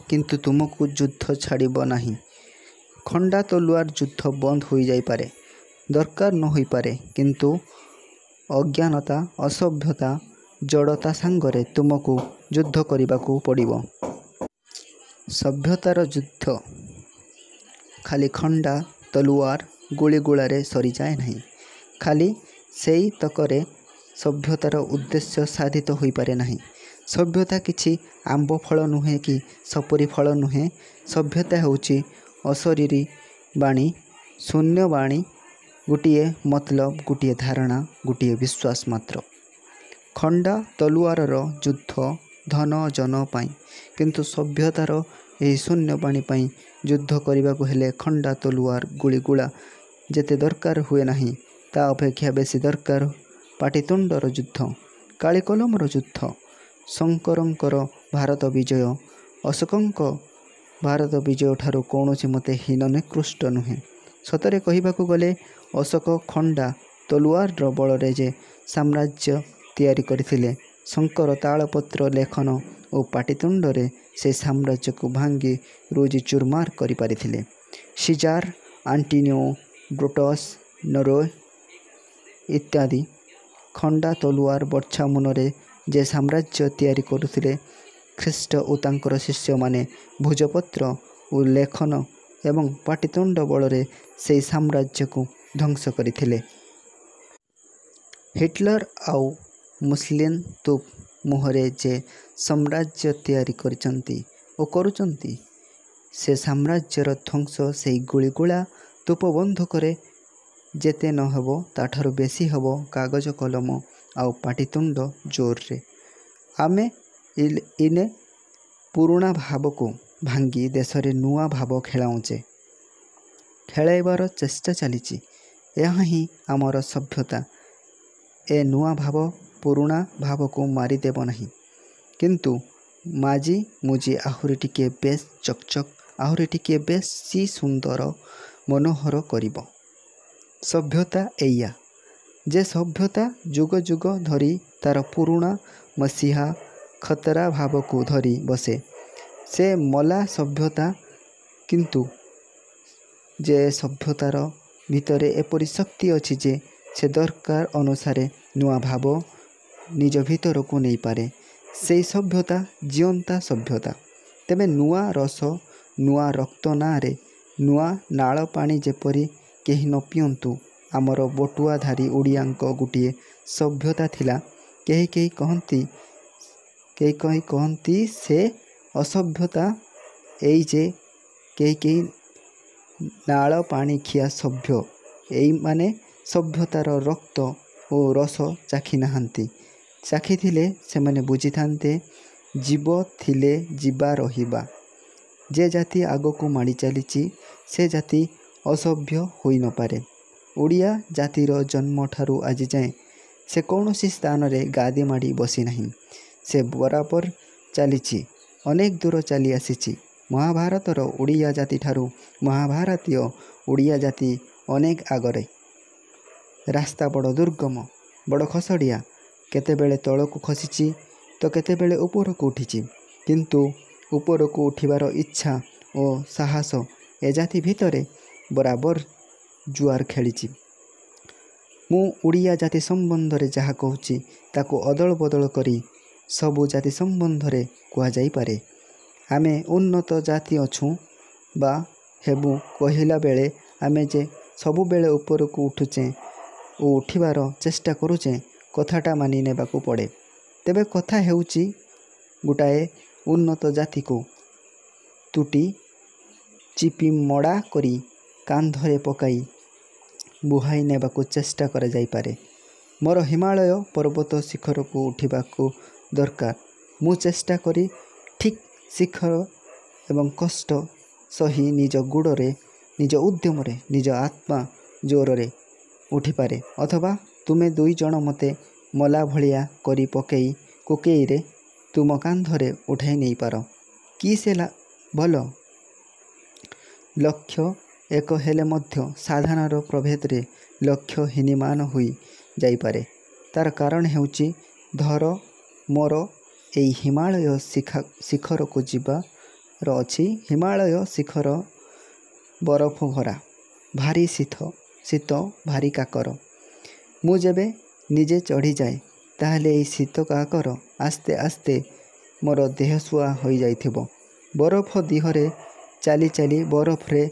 କିନ୍ତୁ ତୁମକୁ ଯୁଦ୍ଧ ଛାଡ଼ିବ ନାହିଁ। ଖଣ୍ଡା ତଲୁଆର ଯୁଦ୍ଧ ବନ୍ଦ ହୋଇଯାଇପାରେ, ଦରକାର ନ ହୋଇପାରେ, କିନ୍ତୁ ଅଜ୍ଞାନତା, ଅସଭ୍ୟତା, ଜଡ଼ତା ସାଙ୍ଗରେ ତୁମକୁ ଯୁଦ୍ଧ କରିବାକୁ ପଡ଼ିବ। ସଭ୍ୟତାର ଯୁଦ୍ଧ ଖାଲି ଖଣ୍ଡା, ତଲୁଆର, ଗୁଳିଗୋଳାରେ ସରିଯାଏ ନାହିଁ। ଖାଲି ସେଇତକରେ ସଭ୍ୟତାର ଉଦ୍ଦେଶ୍ୟ ସାଧିତ ହୋଇପାରେ ନାହିଁ। ସଭ୍ୟତା କିଛି ଆମ୍ବ ଫଳ ନୁହେଁ କି ସପୁରୀ ଫଳ ନୁହେଁ। ସଭ୍ୟତା ହେଉଛି ଅଶରୀରୀ ବାଣୀ, ଶୂନ୍ୟ ବାଣୀ, ଗୋଟିଏ ମତଲବ, ଗୋଟିଏ ଧାରଣା, ଗୋଟିଏ ବିଶ୍ୱାସ ମାତ୍ର। ଖଣ୍ଡା ତଲୁଆରର ଯୁଦ୍ଧ ଧନ ଜନ ପାଇଁ, କିନ୍ତୁ ସଭ୍ୟତାର ଏହି ଶୂନ୍ୟବାଣୀ ପାଇଁ ଯୁଦ୍ଧ କରିବାକୁ ହେଲେ ଖଣ୍ଡା ତଲୁଆର ଗୁଳିଗୋଳା ଯେତେ ଦରକାର ହୁଏ ନାହିଁ, ତା ଅପେକ୍ଷା ବେଶୀ ଦରକାର ପାଟିତୁଣ୍ଡର ଯୁଦ୍ଧ, କାଳିକଲମର ଯୁଦ୍ଧ। ଶଙ୍କରଙ୍କର ଭାରତ ବିଜୟ ଅଶୋକଙ୍କ ଭାରତ ବିଜୟଠାରୁ କୌଣସି ମତେ ହୀନ ନିକୃଷ୍ଟ ନୁହେଁ। ସତରେ କହିବାକୁ ଗଲେ ଅଶୋକ ଖଣ୍ଡା ତଲୁଆରର ବଳରେ ଯେ ସାମ୍ରାଜ୍ୟ ତିଆରି କରିଥିଲେ, ଶଙ୍କର ତାଳପତ୍ର ଲେଖନ ଓ ପାଟିତୁଣ୍ଡରେ ସେ ସାମ୍ରାଜ୍ୟକୁ ଭାଙ୍ଗି ରୁଜି ଚୁରମାର କରିପାରିଥିଲେ। ସିଜାର, ଆଣ୍ଟିନିଓ, ବ୍ରୁଟସ୍, ନେରୋ ଇତ୍ୟାଦି ଖଣ୍ଡା ତଲୁଆର ବର୍ଚ୍ଛା ମୁନରେ ଯେ ସାମ୍ରାଜ୍ୟ ତିଆରି କରୁଥିଲେ, ଖ୍ରୀଷ୍ଟ ଓ ତାଙ୍କର ଶିଷ୍ୟମାନେ ଭୋଜପତ୍ର ଓ ଲେଖନ ଏବଂ ପାଟିତୁଣ୍ଡ ବଳରେ ସେହି ସାମ୍ରାଜ୍ୟକୁ ଧ୍ୱଂସ କରିଥିଲେ। ହିଟଲର ଆଉ ମୁସଲିନ ତୁପ ମୁହଁରେ ଯେ ସାମ୍ରାଜ୍ୟ ତିଆରି କରିଛନ୍ତି ଓ କରୁଛନ୍ତି, ସେ ସାମ୍ରାଜ୍ୟର ଧ୍ୱଂସ ସେହି ଗୁଳିଗୋଳା, ତୋପ ବନ୍ଧୁକରେ ଯେତେ ନ ହେବ, ତାଠାରୁ ବେଶୀ ହେବ କାଗଜ କଲମ ଆଉ ପାଟିତୁଣ୍ଡ ଜୋରରେ। ଆମେ ଇନେ ପୁରୁଣା ଭାବକୁ ଭାଙ୍ଗି ଦେଶରେ ନୂଆ ଭାବ ଖେଳାଉଛେ, ଖେଳାଇବାର ଚେଷ୍ଟା ଚାଲିଛି। ଏହା ହିଁ ଆମର ସଭ୍ୟତା। ଏ ନୂଆ ଭାବ ପୁରୁଣା ଭାବକୁ ମାରିଦେବ ନାହିଁ, କିନ୍ତୁ ମାଜି ମୁଜି ଆହୁରି ଟିକିଏ ବେଶ୍ ଚକଚକ, ଆହୁରି ଟିକିଏ ବେଶୀ ସୁନ୍ଦର, ମନୋହର କରିବ। ସଭ୍ୟତା ଏଇଆ ଯେ ସଭ୍ୟତା ଯୁଗ ଯୁଗ ଧରି ତା'ର ପୁରୁଣା ମସିହା ଖତରା ଭାବକୁ ଧରି ବସେ। ସେ ମଲା ସଭ୍ୟତା, କିନ୍ତୁ ଯେ ସଭ୍ୟତାର ଭିତରେ ଏପରି ଶକ୍ତି ଅଛି ଯେ ସେ ଦରକାର ଅନୁସାରେ ନୂଆ ଭାବ ନିଜ ଭିତରକୁ ନେଇପାରେ। ସେଇ ସଭ୍ୟତା ଜିଅନ୍ତା ସଭ୍ୟତା। ତେବେ ନୂଆ ରସ, ନୂଆ ରକ୍ତ ନାଁରେ ନୂଆ ନାଳ ପାଣି ଯେପରି କେହି ନ ପିଅନ୍ତୁ। ଆମର ବଟୁଆଧାରୀ ଓଡ଼ିଆଙ୍କ ଗୋଟିଏ ସଭ୍ୟତା ଥିଲା। କେହି କେହି କହନ୍ତି ସେ ଅସଭ୍ୟତା। ଏଇ ଯେ କେହି କେହି ନାଳ ପାଣି ଖିଆ ସଭ୍ୟ, ଏଇମାନେ ସଭ୍ୟତାର ରକ୍ତ ଓ ରସ ଚାଖି ନାହାନ୍ତି। ଚାଖିଥିଲେ ସେମାନେ ବୁଝିଥାନ୍ତେ ଜୀବ ଥିଲେ ଯିବା ରହିବା। ଯେ ଜାତି ଆଗକୁ ମାଡ଼ି ଚାଲିଛି ସେ ଜାତି ଅସଭ୍ୟ ହୋଇ ନପାରେ। ଓଡ଼ିଆ ଜାତିର ଜନ୍ମଠାରୁ ଆଜିଯାଏଁ ସେ କୌଣସି ସ୍ଥାନରେ ଗାଦି ମାଡ଼ି ବସିନାହିଁ। ସେ ବରାବର ଚାଲିଛି, ଅନେକ ଦୂର ଚାଲି ଆସିଛି। ମହାଭାରତର ଓଡ଼ିଆ ଜାତିଠାରୁ ମହାଭାରତୀୟ ଓଡ଼ିଆ ଜାତି ଅନେକ ଆଗରେ। ରାସ୍ତା ବଡ଼ ଦୁର୍ଗମ, ବଡ଼ ଖସଡ଼ିଆ। କେତେବେଳେ ତଳକୁ ଖସିଛି ତ କେତେବେଳେ ଉପରକୁ ଉଠିଛି। କିନ୍ତୁ ଉପରକୁ ଉଠିବାର ଇଚ୍ଛା ଓ ସାହସ ଏ ଜାତି ଭିତରେ ବରାବର ଜୁଆର ଖେଳିଛି। ମୁଁ ଓଡ଼ିଆ ଜାତି ସମ୍ବନ୍ଧରେ ଯାହା କହୁଛି ତାକୁ ଅଦଳ ବଦଳ କରି ସବୁ ଜାତି ସମ୍ବନ୍ଧରେ କୁହାଯାଇପାରେ। ଆମେ ଉନ୍ନତ ଜାତି ଅଛୁଁ ବା ହେବୁ କହିଲା ବେଳେ ଆମେ ଯେ ସବୁବେଳେ ଉପରକୁ ଉଠୁଛେଁ ଓ ଉଠିବାର ଚେଷ୍ଟା କରୁଛେଁ, କଥାଟା ମାନି ନେବାକୁ ପଡ଼େ। ତେବେ କଥା ହେଉଛି ଗୋଟାଏ ଉନ୍ନତ ଜାତିକୁ ତୁଟି ଚିପି ମଡ଼ା କରି କାନ୍ଧରେ ପକାଇ ବୁହାଇ ନେବାକୁ ଚେଷ୍ଟା କରାଯାଇପାରେ। ମୋର ହିମାଳୟ ପର୍ବତ ଶିଖରକୁ ଉଠିବାକୁ ଦରକାର। ମୁଁ ଚେଷ୍ଟା କରି ଠିକ୍ ଶିଖର ଏବଂ କଷ୍ଟ ସହି ନିଜ ଗୋଡ଼ରେ, ନିଜ ଉଦ୍ୟମରେ, ନିଜ ଆତ୍ମା ଜୋରରେ ଉଠିପାରେ। ଅଥବା ତୁମେ ଦୁଇଜଣ ମୋତେ ମଲା ଭଳିଆ କରି ପକେଇ କୋକେଇରେ ତୁମ କାନ୍ଧରେ ଉଠାଇ ନେଇପାର। କି ସେ ଭଲ? ଲକ୍ଷ୍ୟ ଏକ ହେଲେ ମଧ୍ୟ ସାଧନାର ପ୍ରଭେଦରେ ଲକ୍ଷ୍ୟ ହୀନିମାନ ହୋଇ ଯାଇପାରେ। ତା'ର କାରଣ ହେଉଛି ଧର ମୋର ଏଇ ହିମାଳୟ ଶିଖରକୁ ଯିବାର ଅଛି। ହିମାଳୟ ଶିଖର ବରଫ ଭରା, ଭାରି ଶୀତ, ଭାରି କାକର। ମୁଁ ଯେବେ ନିଜେ ଚଢ଼ିଯାଏ ତାହେଲେ ଏଇ ଶୀତ କାକର ଆସ୍ତେ ଆସ୍ତେ ମୋର ଦେହସୁଆ ହୋଇଯାଇଥିବ। ବରଫ ଦିହରେ ଚାଲି ଚାଲି ବରଫରେ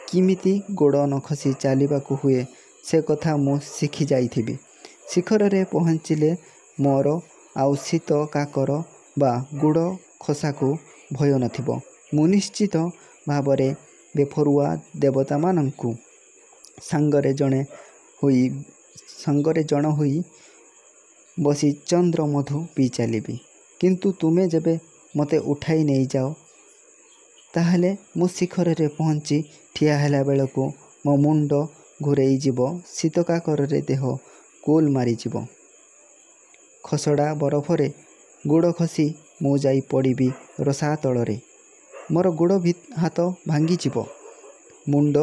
କିମିତି ଗୋଡ଼ ନଖସି ଚାଲିବାକୁ ହୁଏ ସେ କଥା ମୁଁ ଶିଖି ଯାଇଥିବି। ଶିଖରରେ ପହଞ୍ଚିଲେ ମୋର ଆଉ ଶୀତ କାକର ବା ଗୋଡ଼ ଖସାକୁ ଭୟ ନଥିବ। ମୁଁ ନିଶ୍ଚିତ ଭାବରେ ବେପରୁଆ ଦେବତାମାନଙ୍କୁ ସାଙ୍ଗରେ ଜଣ ହୋଇ ବସି ଚନ୍ଦ୍ରମଧୁ ପିଇ ଚାଲିବି। କିନ୍ତୁ ତୁମେ ଯେବେ ମୋତେ ଉଠାଇ ନେଇଯାଅ ତାହେଲେ ମୁଁ ଶିଖରରେ ପହଞ୍ଚି ଠିଆ ହେଲା ବେଳକୁ ମୋ ମୁଣ୍ଡ ଘୂରେଇ ଯିବ, ଶୀତ କାକରରେ ଦେହ କୁଲ ମାରିଯିବ। ଖସଡ଼ା ବରଫରେ ଗୋଡ଼ ଖସି ମୁଁ ଯାଇ ପଡ଼ିବି ରସାତଳରେ। ମୋର ଗୋଡ଼ ହାତ ଭାଙ୍ଗିଯିବ। ମୁଣ୍ଡ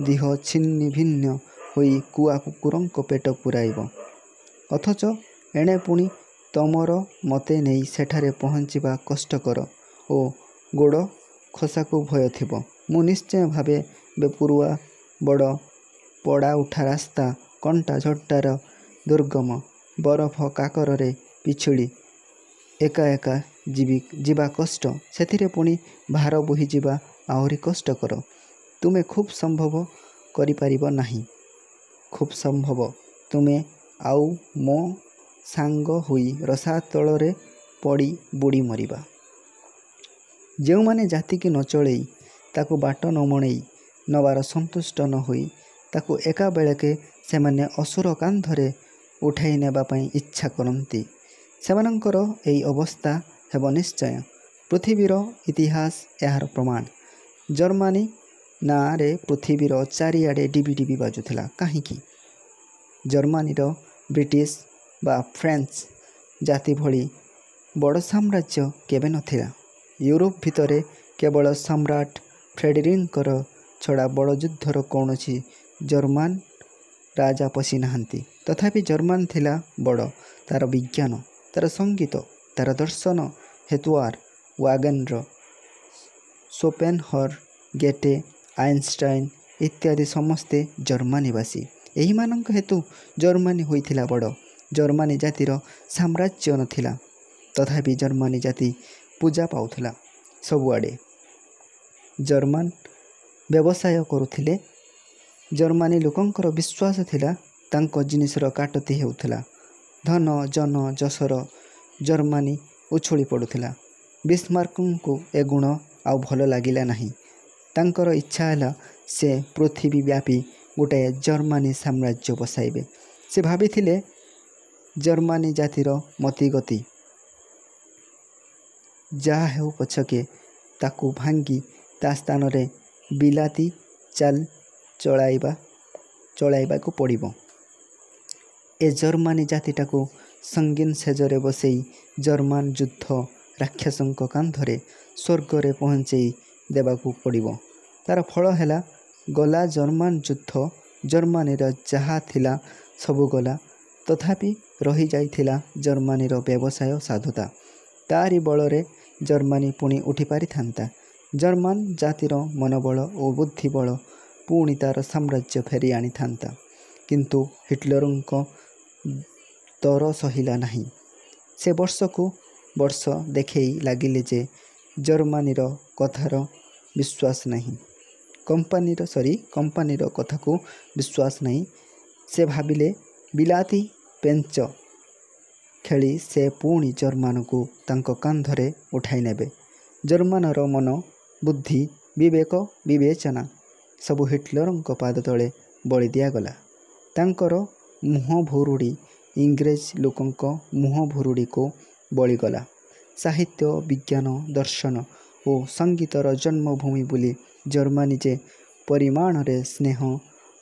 ଦିହ ଛିନ୍ନ ଭିନ୍ନ ହୋଇ କୁଆ କୁକୁରଙ୍କ ପେଟ ପୂରାଇବ। ଅଥଚ ଏଣେ ପୁଣି ତମର ମୋତେ ନେଇ ସେଠାରେ ପହଞ୍ଚିବା କଷ୍ଟକର ଓ ଗୋଡ଼ ଖସାକୁ ଭୟ ଥିବ। ମୁଁ ନିଶ୍ଚୟ ଭାବେ ବେପରୁଆ। ବଡ଼ ପଡ଼ା ଉଠା ରାସ୍ତା, କଣ୍ଟା ଝଟାର ଦୁର୍ଗମ, ବରଫ କାକରରେ ପିଛୁଳି ଏକା ଏକା ଯିବା କଷ୍ଟ। ସେଥିରେ ପୁଣି ଭାର ବୋହିଯିବା ଆହୁରି କଷ୍ଟକର। ତୁମେ ଖୁବ୍ ସମ୍ଭବ କରିପାରିବ ନାହିଁ। ଖୁବ୍ ସମ୍ଭବ ତୁମେ ଆଉ ମୋ ସାଙ୍ଗ ହୋଇ ରସାତଳରେ ପଡ଼ି ବୁଡ଼ି ମରିବା। ଯେଉଁମାନେ ଜାତିକି ନ ଚଳେଇ, ତାକୁ ବାଟ ନ ମଣେଇ, ନବାର ସନ୍ତୁଷ୍ଟ ନ ହୋଇ, ତାକୁ ଏକାବେଳକେ ସେମାନେ ଅସୁର କାନ୍ଧରେ ଉଠାଇ ନେବା ପାଇଁ ଇଚ୍ଛା କରନ୍ତି, ସେମାନଙ୍କର ଏଇ ଅବସ୍ଥା ହେବ ନିଶ୍ଚୟ। ପୃଥିବୀର ଇତିହାସ ଏହାର ପ୍ରମାଣ। ଜର୍ମାନୀ ନାଁରେ ପୃଥିବୀର ଚାରିଆଡ଼େ ଡିବି ଡିବି ବାଜୁଥିଲା କାହିଁକି? ଜର୍ମାନୀର ବ୍ରିଟିଶ ବା ଫ୍ରେଞ୍ଚ ଜାତି ଭଳି ବଡ଼ ସାମ୍ରାଜ୍ୟ କେବେ ନଥିଲା। ୟୁରୋପ ଭିତରେ କେବଳ ସମ୍ରାଟ ଫ୍ରେଡେରିକଙ୍କର ଛଡ଼ା ବଡ଼ ଯୁଦ୍ଧର କୌଣସି ଜର୍ମାନ ରାଜା ପଶି ନାହାନ୍ତି। ତଥାପି ଜର୍ମାନ ଥିଲା ବଡ଼। ତାର ବିଜ୍ଞାନ, ତାର ସଙ୍ଗୀତ, ତାର ଦର୍ଶନ ହେତୁଆର, ୱାଗନର, ଶୋପେନହର, ଗେଟେ, ଆଇନଷ୍ଟାଇନ ଇତ୍ୟାଦି ସମସ୍ତେ ଜର୍ମାନୀବାସୀ। ଏହିମାନଙ୍କ ହେତୁ ଜର୍ମାନୀ ହୋଇଥିଲା ବଡ଼। ଜର୍ମାନୀ ଜାତିର ସାମ୍ରାଜ୍ୟ ନଥିଲା, ତଥାପି ଜର୍ମାନୀ ଜାତି ପୂଜା ପାଉଥିଲା ସବୁଆଡ଼େ। ଜର୍ମାନ ବ୍ୟବସାୟ କରୁଥିଲେ। ଜର୍ମାନୀ ଲୋକଙ୍କର ବିଶ୍ୱାସ ଥିଲା ତାଙ୍କ ଜିନିଷର କାଟତି ହେଉଥିଲା। ଧନ ଜନ ଯଶର ଜର୍ମାନୀ ଉଛୁଳି ପଡ଼ୁଥିଲା। ବିସ୍ମାର୍କଙ୍କୁ ଏ ଗୁଣ ଆଉ ଭଲ ଲାଗିଲା ନାହିଁ। ତାଙ୍କର ଇଚ୍ଛା ହେଲା ସେ ପୃଥିବୀ ବ୍ୟାପୀ ଗୋଟାଏ ଜର୍ମାନୀ ସାମ୍ରାଜ୍ୟ ବସାଇବେ। ସେ ଭାବିଥିଲେ ଜର୍ମାନୀ ଜାତିର ମତିଗତି ଯାହା ହେଉ ପଛକେ ତାକୁ ଭାଙ୍ଗି ତା ସ୍ଥାନରେ ବିଲାତି ଚାଲ ଚଳାଇବାକୁ ପଡ଼ିବ। ଏ ଜର୍ମାନୀ ଜାତିଟାକୁ ସଙ୍ଗୀନ ସେଜରେ ବସେଇ ଜର୍ମାନ ଯୁଦ୍ଧ ରାକ୍ଷସଙ୍କ କାନ୍ଧରେ ସ୍ୱର୍ଗରେ ପହଞ୍ଚେଇ ଦେବାକୁ ପଡ଼ିବ। ତାର ଫଳ ହେଲା ଗଲା ଜର୍ମାନ ଯୁଦ୍ଧ। ଜର୍ମାନୀର ଯାହା ଥିଲା ସବୁ ଗଲା। ତଥାପି ରହିଯାଇଥିଲା ଜର୍ମାନୀର ବ୍ୟବସାୟ ସାଧୁତା। ତାରି ବଳରେ ଜର୍ମାନୀ ପୁଣି ଉଠି ପାରିଥାନ୍ତା। ଜର୍ମାନ ଜାତିର ମନୋବଳ ଓ ବୁଦ୍ଧିବଳ ପୁଣି ତାର ସାମ୍ରାଜ୍ୟ ଫେରି ଆଣିଥାନ୍ତା। କିନ୍ତୁ ହିଟଲରଙ୍କ ତର ସହିଲା ନାହିଁ। ସେ ବର୍ଷକୁ ବର୍ଷ ଦେଖେଇ ଲାଗିଲେ ଯେ ଜର୍ମାନୀର କଥାର ବିଶ୍ୱାସ ନାହିଁ। କମ୍ପାନୀର କଥାକୁ ବିଶ୍ୱାସ ନାହିଁ। ସେ ଭାବିଲେ ବିଲାତି ପେଞ୍ଚ ଖେଳି ସେ ପୁଣି ଜର୍ମାନକୁ ତାଙ୍କ କାନ୍ଧରେ ଉଠାଇ ନେବେ। ଜର୍ମାନର ମନ, ବୁଦ୍ଧି, ବିବେକ, ବିବେଚନା ସବୁ ହିଟଲରଙ୍କ ପାଦ ତଳେ ବଳି ଦିଆଗଲା। ତାଙ୍କର ମୁହଁ ଭୁରୁଡ଼ି ଇଂରେଜ ଲୋକଙ୍କ ମୁହଁ ଭୁରୁଡ଼ିକୁ ବଳିଗଲା। ସାହିତ୍ୟ, ବିଜ୍ଞାନ, ଦର୍ଶନ ଓ ସଙ୍ଗୀତର ଜନ୍ମଭୂମି ବୋଲି ଜର୍ମାନୀ ଯେ ପରିମାଣରେ ସ୍ନେହ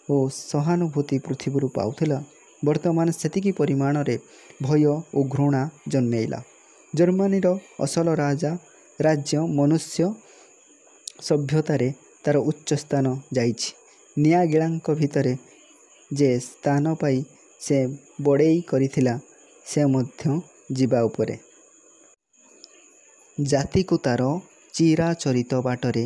ଓ ସହାନୁଭୂତି ପୃଥିବୀରୁ ପାଉଥିଲା, ବର୍ତ୍ତମାନ ସେତିକି ପରିମାଣରେ ଭୟ ଓ ଘୃଣା ଜନ୍ମେଇଲା। ଜର୍ମାନୀର ଅସଲ ରାଜ୍ୟ ମନୁଷ୍ୟ ସଭ୍ୟତାରେ ତାର ଉଚ୍ଚ ସ୍ଥାନ ଯାଇଛି। ନିଆଁଗିଳାଙ୍କ ଭିତରେ ଯେ ସ୍ଥାନ ପାଇ ସେ ବଡ଼େଇ କରିଥିଲା, ସେ ମଧ୍ୟ ଯିବା ଉପରେ। ଜାତିକୁ ତାର ଚିରାଚରିତ ବାଟରେ,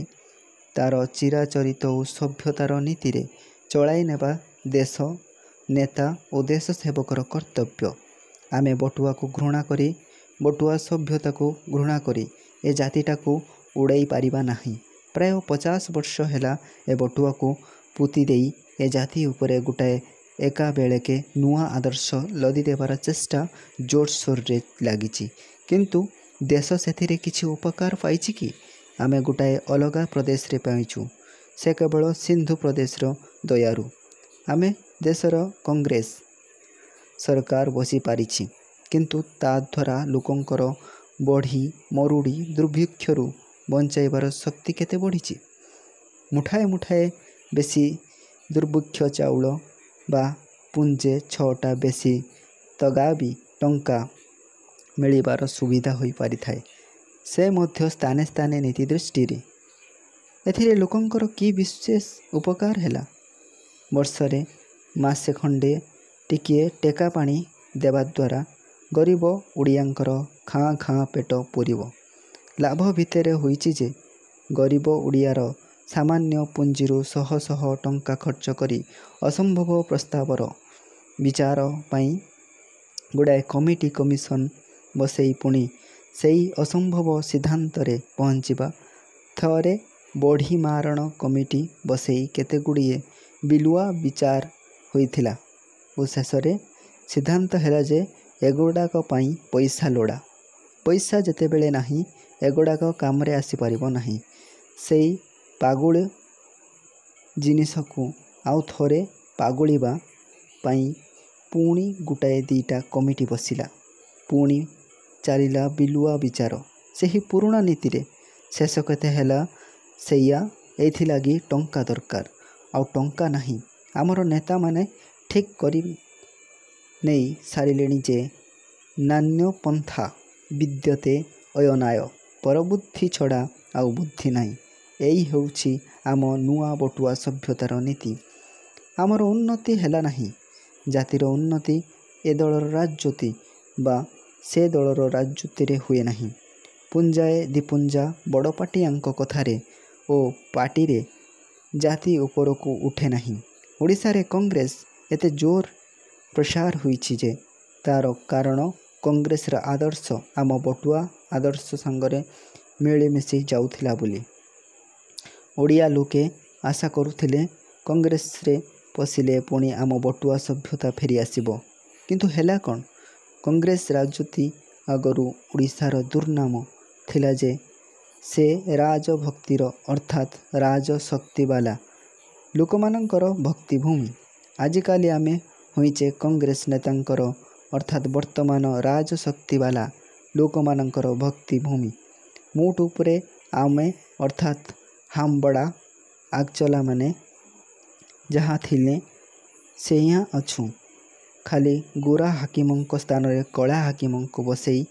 ତାର ଚିରାଚରିତ ଓ ସଭ୍ୟତାର ନୀତିରେ ଚଳାଇ ନେବା ଦେଶ ନେତା ଓ ଦେଶ ସେବକର କର୍ତ୍ତବ୍ୟ। ଆମେ ବଟୁଆକୁ ଘୃଣା କରି, ବଟୁଆ ସଭ୍ୟତାକୁ ଘୃଣା କରି ଏ ଜାତିଟାକୁ ଉଡ଼େଇ ପାରିବା ନାହିଁ। ପ୍ରାୟ 50 ବର୍ଷ ହେଲା ଏ ବଟୁଆକୁ ପୋତି ଦେଇ ଏ ଜାତି ଉପରେ ଗୋଟାଏ ଏକାବେଳକେ ନୂଆ ଆଦର୍ଶ ଲଦି ଦେବାର ଚେଷ୍ଟା ଜୋରସୋରରେ ଲାଗିଛି। କିନ୍ତୁ ଦେଶ ସେଥିରେ କିଛି ଉପକାର ପାଇଛି କି? ଆମେ ଗୋଟାଏ ଅଲଗା ପ୍ରଦେଶରେ ପାଇଛୁ, ସେ କେବଳ ସିନ୍ଧୁ ପ୍ରଦେଶର ଦୟାରୁ। ଆମେ ଦେଶର କଂଗ୍ରେସ ସରକାର ବସି ପାରିଛି, କିନ୍ତୁ ତା ଦ୍ୱାରା ଲୋକଙ୍କର ବଢ଼ି ମରୁଡ଼ି ଦୁର୍ଭିକ୍ଷରୁ ବଞ୍ଚାଇବାର ଶକ୍ତି କେତେ ବଢ଼ିଛି? ମୁଠାଏ ମୁଠାଏ ବେଶୀ ଦୁର୍ଭିକ୍ଷ ଚାଉଳ ବା ପୁଞ୍ଜେ 6ଟା ବେଶୀ ତଗାବୀ ଟଙ୍କା ମିଳିବାର ସୁବିଧା ହୋଇ ପାରିଥାଏ, ସେ ମଧ୍ୟ ସ୍ଥାନେ ସ୍ଥାନେ ନୀତି ଦୃଷ୍ଟିରେ। ଏଥିରେ ଲୋକଙ୍କର କି ବିଶେଷ ଉପକାର ହେଲା? ବର୍ଷରେ ମାସେ ଖଣ୍ଡେ ଟିକିଏ ଟେକା ପାଣି ଦେବା ଦ୍ୱାରା ଗରିବ ଓଡ଼ିଆଙ୍କର ଖାଁ ଖାଁ ପେଟ ପୂରିବ। ଲାଭ ଭିତରେ ହୋଇଛି ଯେ ଗରିବ ଓଡ଼ିଆର ସାମାନ୍ୟ ପୁଞ୍ଜିରୁ ଶହ ଶହ ଟଙ୍କା ଖର୍ଚ୍ଚ କରି ଅସମ୍ଭବ ପ୍ରସ୍ତାବର ବିଚାର ପାଇଁ ଗୁଡ଼ାଏ କମିଟି କମିଶନ ବସେଇ ପୁଣି ସେଇ ଅସମ୍ଭବ ସିଦ୍ଧାନ୍ତରେ ପହଞ୍ଚିବା। ଥରେ ବଢ଼ି ମାରଣ କମିଟି ବସେଇ କେତେଗୁଡ଼ିଏ ବିଲୁଆ ବିଚାର ହୋଇଥିଲା ଓ ଶେଷରେ ସିଦ୍ଧାନ୍ତ ହେଲା ଯେ ଏଗୁଡ଼ାକ ପାଇଁ ପଇସା ଲୋଡ଼ା। ପଇସା ଯେତେବେଳେ ନାହିଁ, ଏଗୁଡ଼ାକ କାମରେ ଆସିପାରିବ ନାହିଁ। ସେଇ ପାଗୁଳ ଜିନିଷକୁ ଆଉ ଥରେ ପାଗୁଳିବା ପାଇଁ ପୁଣି ଗୋଟାଏ ଦିଟା କମିଟି ବସିଲା। ପୁଣି ଚାଲିଲା ବିଲୁଆ ବିଚାର ସେହି ପୁରୁଣା ନୀତିରେ। ଶେଷ କେତେ ହେଲା ସେଇଆ। ଏଇଥିଲାଗି ଟଙ୍କା ଦରକାର, ଆଉ ଟଙ୍କା ନାହିଁ। ଆମର ନେତାମାନେ ଠିକ୍ କରି ନେଇ ସାରିଲେଣି ଯେ ନାନ୍ୟପନ୍ଥା ବିଦ୍ୟତେ ଅୟନାୟ, ପରବୁଦ୍ଧି ଛଡ଼ା ଆଉ ବୁଦ୍ଧି ନାହିଁ। ଏଇ ହେଉଛି ଆମ ନୂଆ ବଟୁଆ ସଭ୍ୟତାର ନୀତି। ଆମର ଉନ୍ନତି ହେଲା ନାହିଁ, ଜାତିର ଉନ୍ନତି ଏ ଦଳର ରାଜୁତି ବା ସେ ଦଳର ରାଜୁତିରେ ହୁଏ ନାହିଁ। ପୁଞ୍ଜାଏ ଦିପୁଞ୍ଜା ବଡ଼ ପାଟିଆଙ୍କ କଥାରେ ଓ ପାଟିରେ ଜାତି ଉପରକୁ ଉଠେ ନାହିଁ। ଓଡ଼ିଶାରେ କଂଗ୍ରେସ ଏତେ ଜୋର ପ୍ରସାର ହୋଇଛି ଯେ ତା'ର କାରଣ କଂଗ୍ରେସର ଆଦର୍ଶ ଆମ ବଟୁଆ ଆଦର୍ଶ ସାଙ୍ଗରେ ମିଳିମିଶି ଯାଉଥିଲା ବୋଲି। ଓଡ଼ିଆ ଲୋକେ ଆଶା କରୁଥିଲେ କଂଗ୍ରେସରେ ପଶିଲେ ପୁଣି ଆମ ବଟୁଆ ସଭ୍ୟତା ଫେରି ଆସିବ। କିନ୍ତୁ ହେଲା କ'ଣ? କଂଗ୍ରେସ ରାଜୁତି ଆଗରୁ ଓଡ଼ିଶାର ଦୁର୍ନାମ ଥିଲା ଯେ ସେ ରାଜଭକ୍ତିର ଅର୍ଥାତ୍ ରାଜଶକ୍ତିବାଲା ଲୋକମାନଙ୍କର ଭକ୍ତିଭୂମି। ଆଜିକାଲି ଆମେ ହୋଇଛେ କଂଗ୍ରେସ ନେତାଙ୍କର ଅର୍ଥାତ୍ ବର୍ତ୍ତମାନ ରାଜଶକ୍ତିବାଲା ଲୋକମାନଙ୍କର ଭକ୍ତିଭୂମି। ମୋଟ ଉପରେ ଆମେ ଅର୍ଥାତ୍ ହାମ୍ବଡ଼ା ଆଗଚଲାମାନେ ଯାହା ଥିଲେ ସେଇଆ ଅଛୁଁ। ଖାଲି ଗୋରା ହାକିମଙ୍କ ସ୍ଥାନରେ କଳା ହାକିମଙ୍କୁ ବସେଇ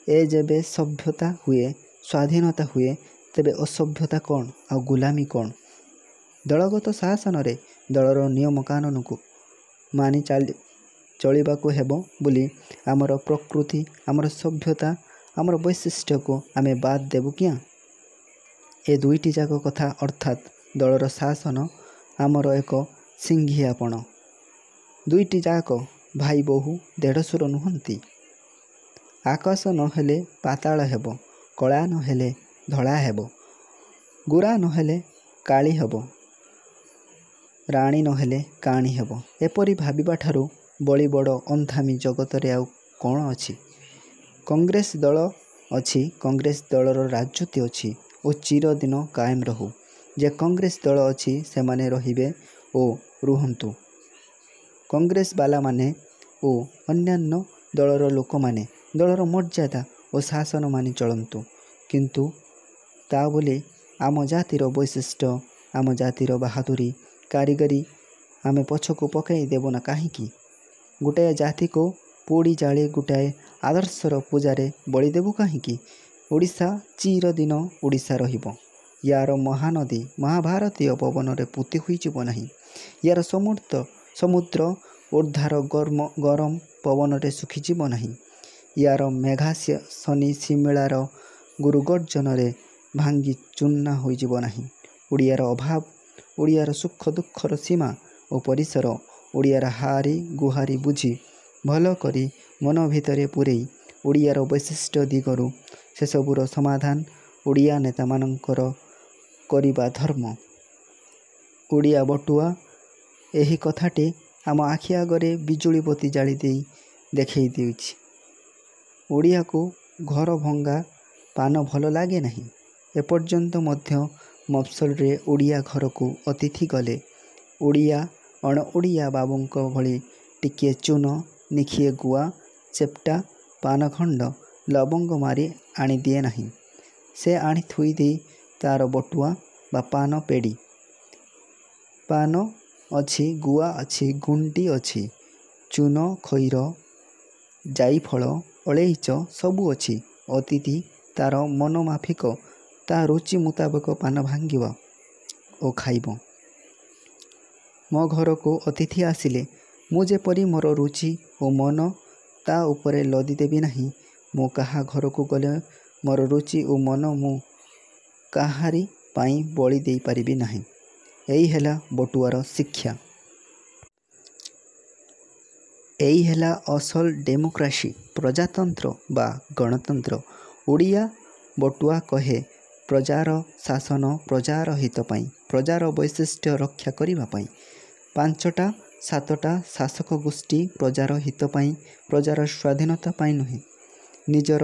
ଏ ଯେବେ ସଭ୍ୟତା ହୁଏ ସ୍ୱାଧୀନତା ହୁଏ ତେବେ ଅସଭ୍ୟତା କ'ଣ ଆଉ ଗୁଲାମୀ କ'ଣ? ଦଳଗତ ଶାସନରେ ଦଳର ନିୟମ କାନୁନକୁ ମାନି ଚଳିବାକୁ ହେବ ବୋଲି ଆମର ପ୍ରକୃତି ଆମର ସଭ୍ୟତା ଆମର ବୈଶିଷ୍ଟ୍ୟକୁ ଆମେ ବାଦ୍ ଦେବୁ କିଆଁ? ଏ ଦୁଇଟି ଯାକ କଥା ଅର୍ଥାତ୍ ଦଳର ଶାସନ ଆମର ଏକ ସିଂଘିଆପଣ। ଦୁଇଟି ଯାକ ଭାଇ ବୋହୂ ଦେଢ଼ଶୁର ନୁହନ୍ତି। ଆକାଶ ନହେଲେ ପାତାଳ ହେବ, କଳା ନହେଲେ ଧଳା ହେବ, ଗୋରା ନହେଲେ କାଳି ହେବ, ରାଣୀ ନହେଲେ କାଣୀ ହେବ। ଏପରି ଭାବିବାଠାରୁ ବଳି ବଡ଼ ଅନ୍ଧାମୀ ଜଗତରେ ଆଉ କ'ଣ ଅଛି? କଂଗ୍ରେସ ଦଳ ଅଛି, କଂଗ୍ରେସ ଦଳର ରାଜୁତି ଅଛି ଓ ଚିରଦିନ କାଏମ ରହୁ। ଯେ କଂଗ୍ରେସ ଦଳ ଅଛି ସେମାନେ ରହିବେ ଓ ରୁହନ୍ତୁ। କଂଗ୍ରେସବାଲାମାନେ ଓ ଅନ୍ୟାନ୍ୟ ଦଳର ଲୋକମାନେ ଦଳର ମର୍ଯ୍ୟାଦା ଓ ଶାସନ ମାନି ଚଳନ୍ତୁ। କିନ୍ତୁ ତା ବୋଲି ଆମ ଜାତିର ବୈଶିଷ୍ଟ୍ୟ ଆମ ଜାତିର ବାହାଦୁରୀ କାରିଗରୀ ଆମେ ପଛକୁ ପକାଇ ଦେବୁ ନା କାହିଁକି? ଗୋଟାଏ ଜାତିକୁ ପୋଡ଼ି ଜାଳି ଗୋଟାଏ ଆଦର୍ଶର ପୂଜାରେ ବଳି ଦେବୁ କାହିଁକି? ଓଡ଼ିଶା ଚିରଦିନ ଓଡ଼ିଶା ରହିବ। ୟାର ମହାନଦୀ ମହାଭାରତୀୟ ପବନରେ ପୋତି ହୋଇଯିବ ନାହିଁ। ୟାର ସମୁଦ୍ର ଊର୍ଦ୍ଧ୍ୱାର ଗରମ ପବନରେ ଶୁଖିଯିବ ନାହିଁ। ୟାର ମେଘାଶନି ଶିମିଳାର ଗୁରୁଗର୍ଜନରେ ଭାଙ୍ଗି ଚୂର୍ଣ୍ଣ ହୋଇଯିବ ନାହିଁ। ଓଡ଼ିଆର ଅଭାବ ଓଡ଼ିଆର ସୁଖ ଦୁଃଖର ସୀମା ଓ ପରିସର ଓଡ଼ିଆର ହାରି ଗୁହାରି ବୁଝି ଭଲ କରି ମନ ଭିତରେ ପୂରେଇ ଓଡ଼ିଆର ବୈଶିଷ୍ଟ୍ୟ ଦିଗରୁ ସେସବୁର ସମାଧାନ ଓଡ଼ିଆ ନେତାମାନଙ୍କର କରିବା ଧର୍ମ। ଓଡ଼ିଆ ବଟୁଆ ଏହି କଥାଟି ଆମ ଆଖି ଆଗରେ ବିଜୁଳି ବତୀ ଜାଳି ଦେଇ ଦେଖେଇ ଦେଉଛି। ଓଡ଼ିଆକୁ ଘର ଭଙ୍ଗା ପାନ ଭଲ ଲାଗେ ନାହିଁ। ଏପର୍ଯ୍ୟନ୍ତ ମଧ୍ୟ ମଫସଲରେ ଓଡ଼ିଆ ଘରକୁ ଅତିଥି ଗଲେ ଓଡ଼ିଆ ଅଣଓଡ଼ିଆ ବାବୁଙ୍କ ଭଳି ଟିକିଏ ଚୂନ ନିଖିଏ ଗୁଆ ଚେପ୍ଟା ପାନଖଣ୍ଡ ଲବଙ୍ଗ ମାରି ଆଣିଦିଏ ନାହିଁ। ସେ ଆଣି ଥୋଇଦେଇ ତା'ର ବଟୁଆ ବା ପାନ ପେଡ଼ି। ପାନ ଅଛି, ଗୁଆ ଅଛି, ଗୁଣ୍ଡି ଅଛି, ଚୂନ ଖଇର ଜାଇଫଳ ଅଳେଇଚ ସବୁ ଅଛି। ଅତିଥି ତା'ର ମନମାଫିକ ତା ରୁଚି ମୁତାବକ ପାନ ଭାଙ୍ଗିବ ଓ ଖାଇବ। ମୋ ଘରକୁ ଅତିଥି ଆସିଲେ ମୁଁ ଯେପରି ମୋର ରୁଚି ଓ ମନ ତା ଉପରେ ଲଦି ଦେବି ନାହିଁ, ମୁଁ କାହା ଘରକୁ ଗଲେ ମୋର ରୁଚି ଓ ମନ ମୁଁ କାହାରି ପାଇଁ ବଳି ଦେଇପାରିବି ନାହିଁ। ଏଇ ହେଲା ବଟୁଆର ଶିକ୍ଷା। ଏଇ ହେଲା ଅସଲ ଡେମୋକ୍ରାସି ପ୍ରଜାତନ୍ତ୍ର ବା ଗଣତନ୍ତ୍ର। ଓଡ଼ିଆ ବଟୁଆ କହେ ପ୍ରଜାର ଶାସନ ପ୍ରଜାର ହିତ ପାଇଁ, ପ୍ରଜାର ବୈଶିଷ୍ଟ୍ୟ ରକ୍ଷା କରିବା ପାଇଁ। 5ଟା 7ଟା ଶାସକ ଗୋଷ୍ଠୀ ପ୍ରଜାର ହିତ ପାଇଁ, ପ୍ରଜାର ସ୍ୱାଧୀନତା ପାଇଁ ନୁହେଁ। ନିଜର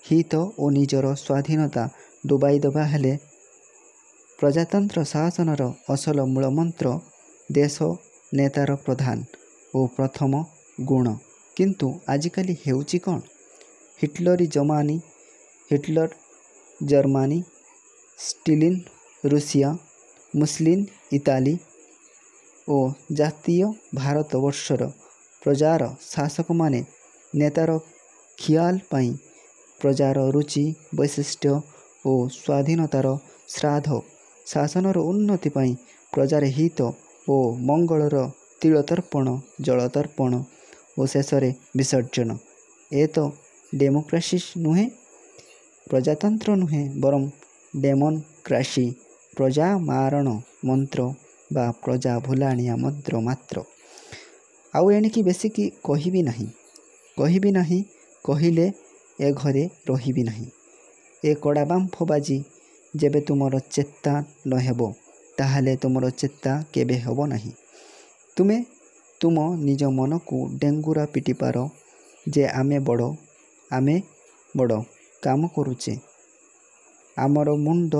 ହିତ ଓ ନିଜର ସ୍ୱାଧୀନତା ଡୁବାଇ ଦେବା ହେଲେ ପ୍ରଜାତନ୍ତ୍ର ଶାସନର ଅସଲ ମୂଳମନ୍ତ୍ର ଦେଶ ନେତାର ପ୍ରଧାନ ଓ ପ୍ରଥମ ଗୁଣ। କିନ୍ତୁ ଆଜିକାଲି ହେଉଛି କ'ଣ? ହିଟଲର ଜର୍ମାନୀ, ଷ୍ଟାଲିନ ରୁଷିଆ, ମୁସୋଲିନି ଇଟାଲୀ ଓ ଜାତୀୟ ଭାରତବର୍ଷର ପ୍ରଜାର ଶାସକମାନେ ନେତାର ଖିଆଲ ପାଇଁ, ପ୍ରଜାର ରୁଚି ବୈଶିଷ୍ଟ୍ୟ ଓ ସ୍ୱାଧୀନତାର ଶ୍ରାଦ୍ଧ ଶାସନର ଉନ୍ନତି ପାଇଁ, ପ୍ରଜାର ହିତ ଓ ମଙ୍ଗଳର ତିଳତର୍ପଣ, ଜଳତର୍ପଣ ଓ ଶେଷରେ ବିସର୍ଜନ। ଏ ତ ଡେମୋକ୍ରାସି ନୁହେଁ, ପ୍ରଜାତନ୍ତ୍ର ନୁହେଁ, ବରଂ ଡେମନକ୍ରାସି, ପ୍ରଜା ମାରଣ ମନ୍ତ୍ର ବା ପ୍ରଜା ଭୁଲାଣିଆ ମନ୍ତ୍ର ମାତ୍ର। ଆଉ ଏଣିକି ବେଶୀ କି କହିବି ନାହିଁ, କହିଲେ ଏ ଘରେ ରହିବି ନାହିଁ। ଏ କଡ଼ା ବାମ୍ଫ ବାଜି ଯେବେ ତୁମର ଚେତା ନ ହେବ, ତାହେଲେ ତୁମର ଚେତା କେବେ ହେବ ନାହିଁ। ତୁମେ ତୁମ ନିଜ ମନକୁ ଡେଙ୍ଗୁରା ପିଟିପାର ଯେ ଆମେ ବଡ଼ କାମ କରୁଛେ, ଆମର ମୁଣ୍ଡ,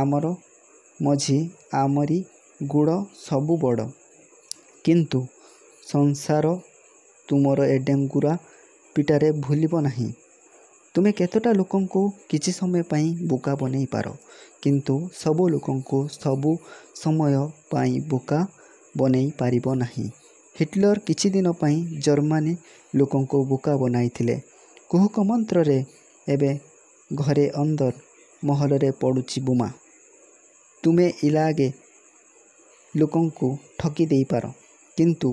ଆମର ମଝି, ଆମରି ଗୋଡ଼ ସବୁ ବଡ଼। କିନ୍ତୁ ସଂସାର ତୁମର ଏ ଡେଙ୍ଗୁରା ପିଟାରେ ଭୁଲିବ ନାହିଁ। ତୁମେ କେତେଟା ଲୋକଙ୍କୁ କିଛି ସମୟ ପାଇଁ ବୋକା ବନେଇ ପାର, କିନ୍ତୁ ସବୁ ଲୋକଙ୍କୁ ସବୁ ସମୟ ପାଇଁ ବୋକା ବନେଇ ପାରିବ ନାହିଁ। ହିଟଲର କିଛି ଦିନ ପାଇଁ ଜର୍ମାନୀ ଲୋକଙ୍କୁ ବୋକା ବନାଇଥିଲେ କୁହୁକ ମନ୍ତ୍ରରେ। ଏବେ ଘରେ ଅନ୍ଦର ମହଲରେ ପଡ଼ୁଛି ବୋମା। ତୁମେ ଇଲାଗେ ଲୋକଙ୍କୁ ଠକି ଦେଇପାର, କିନ୍ତୁ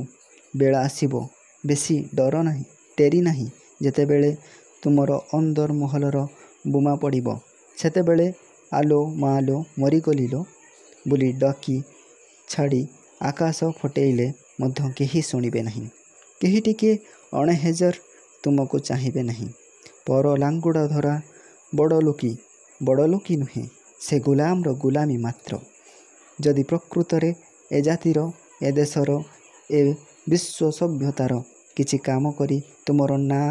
ବେଳ ଆସିବ, ବେଶୀ ଡେରି ନାହିଁ, ଯେତେବେଳେ ତୁମର ଅନ୍ଦର ମହଲର ବୋମା ପଡ଼ିବ। ସେତେବେଳେ ଆଲୋ ମାଲୋ ମରିଗଲି ଲୋ ବୋଲି ଡାକି ଛାଡ଼ି ଆକାଶ ଫଟେଇଲେ ମଧ୍ୟ କେହି ଶୁଣିବେ ନାହିଁ। କେହି ଟିକିଏ ଅଣହେଜର ତୁମକୁ ଚାହିଁବେ ନାହିଁ। ପର ଲାଙ୍ଗୁଡ଼ ଧରା ବଡ଼ଲୋକୀ ନୁହେଁ, ସେ ଗୋଲାମର ଗୋଲାମୀ ମାତ୍ର। ଯଦି ପ୍ରକୃତରେ ଏ ଜାତିର, ଏ ଦେଶର, ଏ ବିଶ୍ୱ ସଭ୍ୟତାର କିଛି କାମ କରି ତୁମର ନାଁ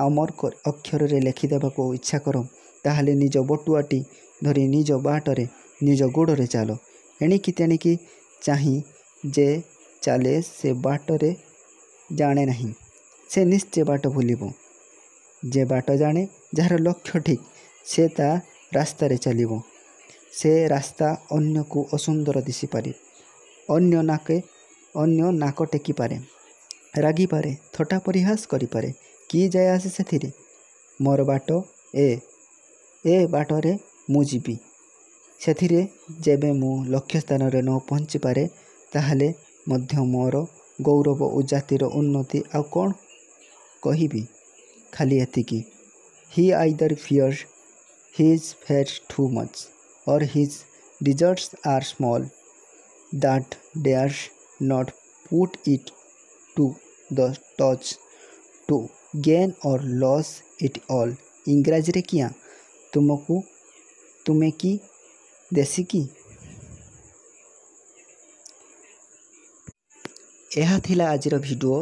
ଅମର ଅକ୍ଷରରେ ଲେଖିଦେବାକୁ ଇଚ୍ଛା କର, ତାହେଲେ ନିଜ ବଟୁଆଟି ଧରି ନିଜ ବାଟରେ ନିଜ ଗୋଡ଼ରେ ଚାଲ। ଏଣିକି ତେଣିକି ଚାହିଁ ଯେ ଚାଲେ ସେ ବାଟରେ ଜାଣେ ନାହିଁ, ସେ ନିଶ୍ଚେ ବାଟ ଭୁଲିବ। ଯେ ବାଟ ଜାଣେ, ଯାହାର ଲକ୍ଷ୍ୟ ଠିକ୍, ସେ ତା ରାସ୍ତାରେ ଚାଲିବ। ସେ ରାସ୍ତା ଅନ୍ୟକୁ ଅସୁନ୍ଦର ଦିଶିପାରେ, ଅନ୍ୟ ନାକ ଟେକିପାରେ, ରାଗିପାରେ, ଥଟ୍ଟା ପରିହାସ କରିପାରେ, କି ଯାଏ ଆସେ ସେଥିରେ? ମୋର ବାଟ ଏ ବାଟରେ ମୁଁ ଯିବି। ସେଥିରେ ଯେବେ ମୁଁ ଲକ୍ଷ୍ୟସ୍ଥାନରେ ନ ପହଞ୍ଚିପାରେ, ତାହେଲେ ମଧ୍ୟ ମୋର ଗୌରବ ଓ ଜାତିର ଉନ୍ନତି। ଆଉ କ'ଣ କହିବି? ଖାଲି ଏତିକି, He either fears his fate too much, or his deserts are small, that dares not put it to the touch, to gain or lose it all। ଇଂରାଜୀରେ କିଆଁ? ତୁମେ କି ଦେଶୀ କି? ଏହା ଥିଲା ଆଜିର ଭିଡ଼ିଓ।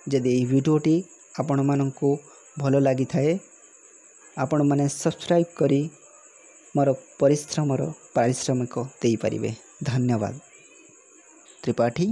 ଯଦି ଏହି ଭିଡ଼ିଓଟି ଆପଣମାନଙ୍କୁ ଭଲ ଲାଗିଥାଏ, ଆପଣମାନେ ସବସ୍କ୍ରାଇବ୍ କରି ମୋର ପାରିଶ୍ରମିକ ଦେଇପାରିବେ। ଧନ୍ୟବାଦ। ତ୍ରିପାଠୀ।